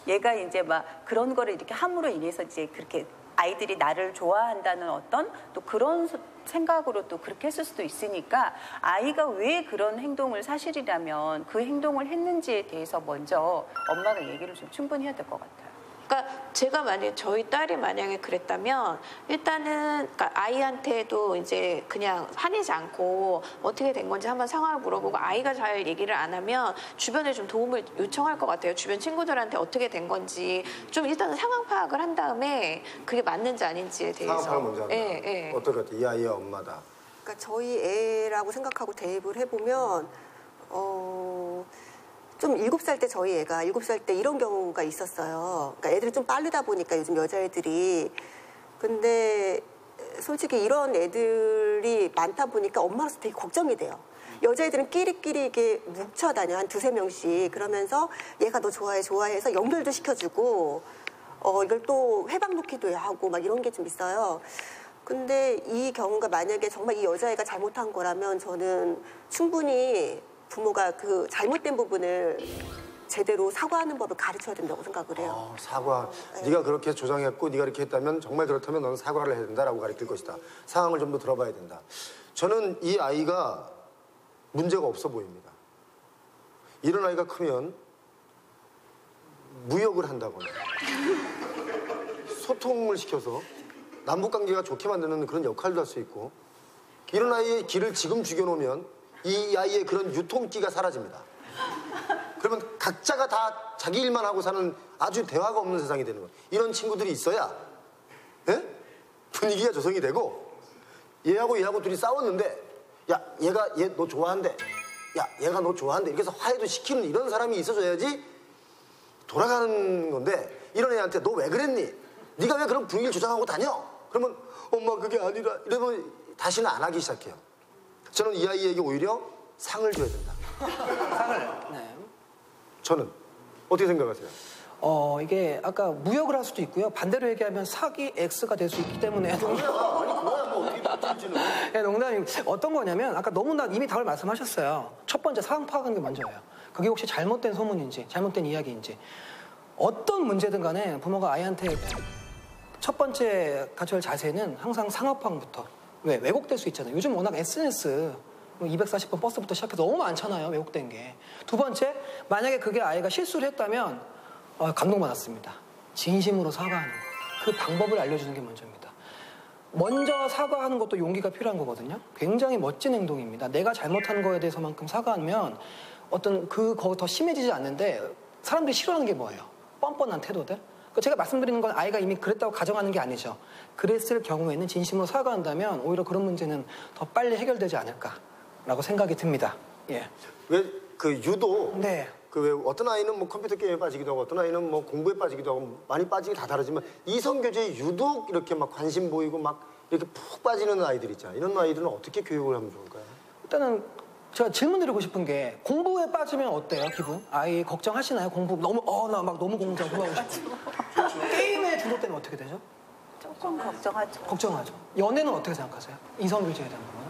얘가 이제 막 그런 거를 이렇게 함으로 인해서 이제 그렇게 아이들이 나를 좋아한다는 어떤 또 그런 생각으로 또 그렇게 했을 수도 있으니까 아이가 왜 그런 행동을 사실이라면 그 행동을 했는지에 대해서 먼저 엄마가 얘기를 좀 충분히 해야 될 것 같아요. 그러니까 제가 만약에 저희 딸이 만약에 그랬다면 일단은 그러니까 아이한테도 이제 그냥 화내지 않고 어떻게 된 건지 한번 상황을 물어보고 아이가 잘 얘기를 안 하면 주변에 좀 도움을 요청할 것 같아요. 주변 친구들한테 어떻게 된 건지 좀 일단은 상황 파악을 한 다음에 그게 맞는지 아닌지에 대해서. 상황 파악을 먼저 한다. 예. 어떨 것 같아요? 이 아이의 엄마다. 그러니까 저희 애라고 생각하고 대입을 해보면 좀 7살 때 저희 애가 7살 때 이런 경우가 있었어요. 그러니까 애들이 좀 빠르다 보니까 요즘 여자애들이. 근데 솔직히 이런 애들이 많다 보니까 엄마로서 되게 걱정이 돼요. 여자애들은 끼리끼리 이게 뭉쳐 다녀 한 2-3명씩. 그러면서 얘가 너 좋아해서 연결도 시켜주고 이걸 또 회방 놓기도 하고 막 이런 게 좀 있어요. 근데 이 경우가 만약에 정말 이 여자애가 잘못한 거라면 저는 충분히 부모가 그 잘못된 부분을 제대로 사과하는 법을 가르쳐야 된다고 생각을 해요. 사과. 네가 그렇게 조장했고 네가 이렇게 했다면 정말 그렇다면 너는 사과를 해야 된다라고 가르칠 것이다. 상황을 좀 더 들어봐야 된다. 저는 이 아이가 문제가 없어 보입니다. 이런 아이가 크면 무역을 한다거나 소통을 시켜서 남북관계가 좋게 만드는 그런 역할도 할 수 있고 이런 아이의 길을 지금 죽여놓으면 이 아이의 그런 유통기가 사라집니다. 그러면 각자가 다 자기 일만 하고 사는 아주 대화가 없는 세상이 되는 거예요. 이런 친구들이 있어야 분위기가 조성이 되고 얘하고 둘이 싸웠는데 야 얘가 얘 너 좋아한대 야 얘가 너 좋아한대 이렇게 해서 화해도 시키는 이런 사람이 있어줘야지 돌아가는 건데 이런 애한테 너 왜 그랬니? 네가 왜 그런 분위기를 조장하고 다녀? 그러면 엄마 그게 아니라 이러면 다시는 안 하기 시작해요. 저는 이 아이에게 오히려 상을 줘야 된다. 상을. 네. 저는 어떻게 생각하세요? 이게 아까 무역을 할 수도 있고요. 반대로 얘기하면 사기 X가 될 수 있기 때문에. 네, 농담이 어떤 거냐면 아까 너무나 이미 답을 말씀하셨어요. 첫 번째 상황 파악하는 게 먼저예요. 그게 혹시 잘못된 소문인지 잘못된 이야기인지 어떤 문제든 간에 부모가 아이한테 첫 번째 갖춰야 할 자세는 항상 상황 파악부터. 왜? 왜곡될 수 있잖아요. 요즘 워낙 SNS 240번 버스부터 시작해서 너무 많잖아요. 왜곡된 게. 두 번째, 만약에 그게 아이가 실수를 했다면 감동받았습니다. 진심으로 사과하는 거. 그 방법을 알려주는 게 먼저입니다. 먼저 사과하는 것도 용기가 필요한 거거든요. 굉장히 멋진 행동입니다. 내가 잘못한 거에 대해서만큼 사과하면 그거 더 심해지지 않는데 사람들이 싫어하는 게 뭐예요? 뻔뻔한 태도들. 제가 말씀드리는 건 아이가 이미 그랬다고 가정하는 게 아니죠. 그랬을 경우에는 진심으로 사과한다면 오히려 그런 문제는 더 빨리 해결되지 않을까라고 생각이 듭니다. 예. 왜 그 유도 네. 왜 어떤 아이는 뭐 컴퓨터 게임에 빠지기도 하고 어떤 아이는 뭐 공부에 빠지기도 하고 많이 빠지기 다 다르지만 이성교제에 유독 이렇게 막 관심 보이고 막 이렇게 푹 빠지는 아이들 있잖아요. 이런 아이들은 어떻게 교육을 하면 좋을까요? 일단은 제가 질문드리고 싶은 게 공부에 빠지면 어때요, 기분? 아이 걱정하시나요? 공부 너무 나 막 너무 공부하고 싶고. 게임에 중독되면 어떻게 되죠? 조금 걱정하죠. 걱정하죠. 연애는 어떻게 생각하세요? 이성교제에 대한 부분?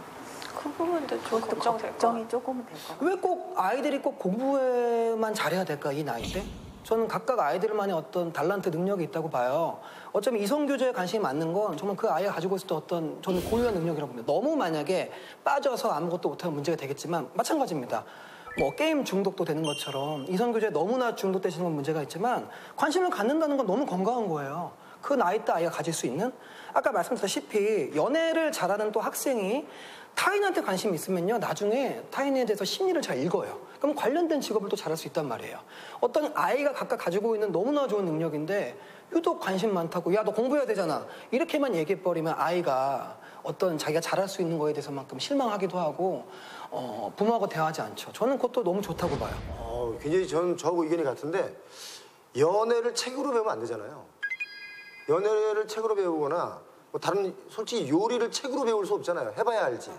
그 부분도 좀 걱정이 조금은 될 것 같아요. 왜 꼭 아이들이 꼭 공부에만 잘해야 될까, 이 나이 때? 저는 각각 아이들만의 어떤 달란트 능력이 있다고 봐요. 어쩌면 이성교제에 관심이 많는 건 정말 그 아이가 가지고 있을 때 어떤 저는 고유한 능력이라고 봅니다. 너무 만약에 빠져서 아무것도 못하면 문제가 되겠지만 마찬가지입니다. 뭐 게임 중독도 되는 것처럼 이성교제에 너무나 중독되시는 건 문제가 있지만 관심을 갖는다는 건 너무 건강한 거예요. 그 나이 때 아이가 가질 수 있는 아까 말씀드렸다시피 연애를 잘하는 또 학생이 타인한테 관심이 있으면요 나중에 타인에 대해서 심리를 잘 읽어요. 그럼 관련된 직업을 또 잘할 수 있단 말이에요. 어떤 아이가 각각 가지고 있는 너무나 좋은 능력인데 유독 관심 많다고 야 너 공부해야 되잖아 이렇게만 얘기해버리면 아이가 어떤 자기가 잘할 수 있는 거에 대해서만큼 실망하기도 하고 부모하고 대화하지 않죠. 저는 그것도 너무 좋다고 봐요. 굉장히 저는 저하고 의견이 같은데 연애를 책으로 배우면 안 되잖아요. 연애를 책으로 배우거나 뭐 다른 솔직히 요리를 책으로 배울 수 없잖아요. 해봐야 알지.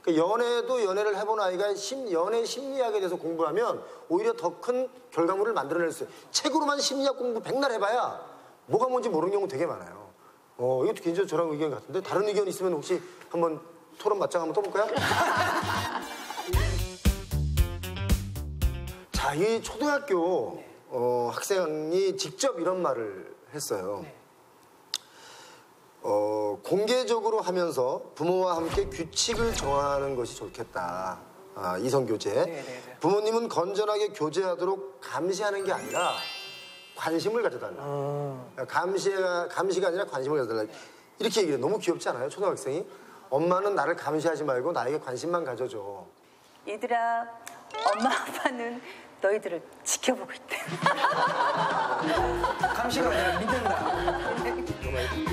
그러니까 연애도 연애를 해본 아이가 연애 심리학에 대해서 공부하면 오히려 더 큰 결과물을 만들어낼 수 있어요. 책으로만 심리학 공부 백날 해봐야 뭐가 뭔지 모르는 경우 되게 많아요. 이것도 굉장히 저랑 의견 같은데 다른 의견 있으면 혹시 한번 토론 맞짱 한번 떠볼까요? 자, 이 초등학교 학생이 직접 이런 말을 했어요. 네. 공개적으로 하면서 부모와 함께 규칙을 정하는 것이 좋겠다. 이성교제. 네. 부모님은 건전하게 교제하도록 감시하는 게 아니라 관심을 가져달라. 감시가 아니라 관심을 가져달라. 이렇게 얘기해요. 너무 귀엽지 않아요? 초등학생이? 엄마는 나를 감시하지 말고 나에게 관심만 가져줘. 얘들아, 엄마 아빠는 너희들을 지켜보고 있대. 감시가 아니라 믿는다.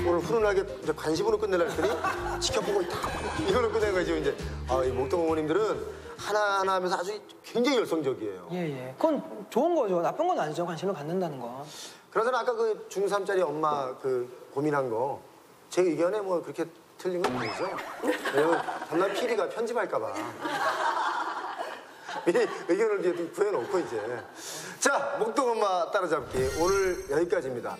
오늘 훈훈하게 이제 관심으로 끝내려 했더니 지켜보고 있다. 이걸로 끝내가지고 이제 이 목동 어머님들은 하나하나 하면서 아주 굉장히 열성적이에요. 예. 그건 좋은 거죠. 나쁜 건 아니죠. 관심을 갖는다는 건. 그러잖아 아까 그 중3짜리 엄마 그 고민한 거 제 의견에 뭐 그렇게 틀린 건 아니죠. 왜냐면 담당 PD가 편집할까 봐. 미리 의견을 이제 구해놓고 이제. 자, 목동 엄마 따라잡기 오늘 여기까지입니다.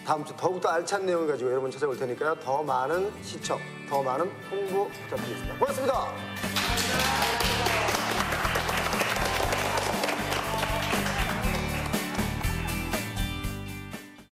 다음 주 더욱더 알찬 내용을 가지고 여러분 찾아올 테니까요. 더 많은 시청, 더 많은 홍보 부탁드리겠습니다. 고맙습니다.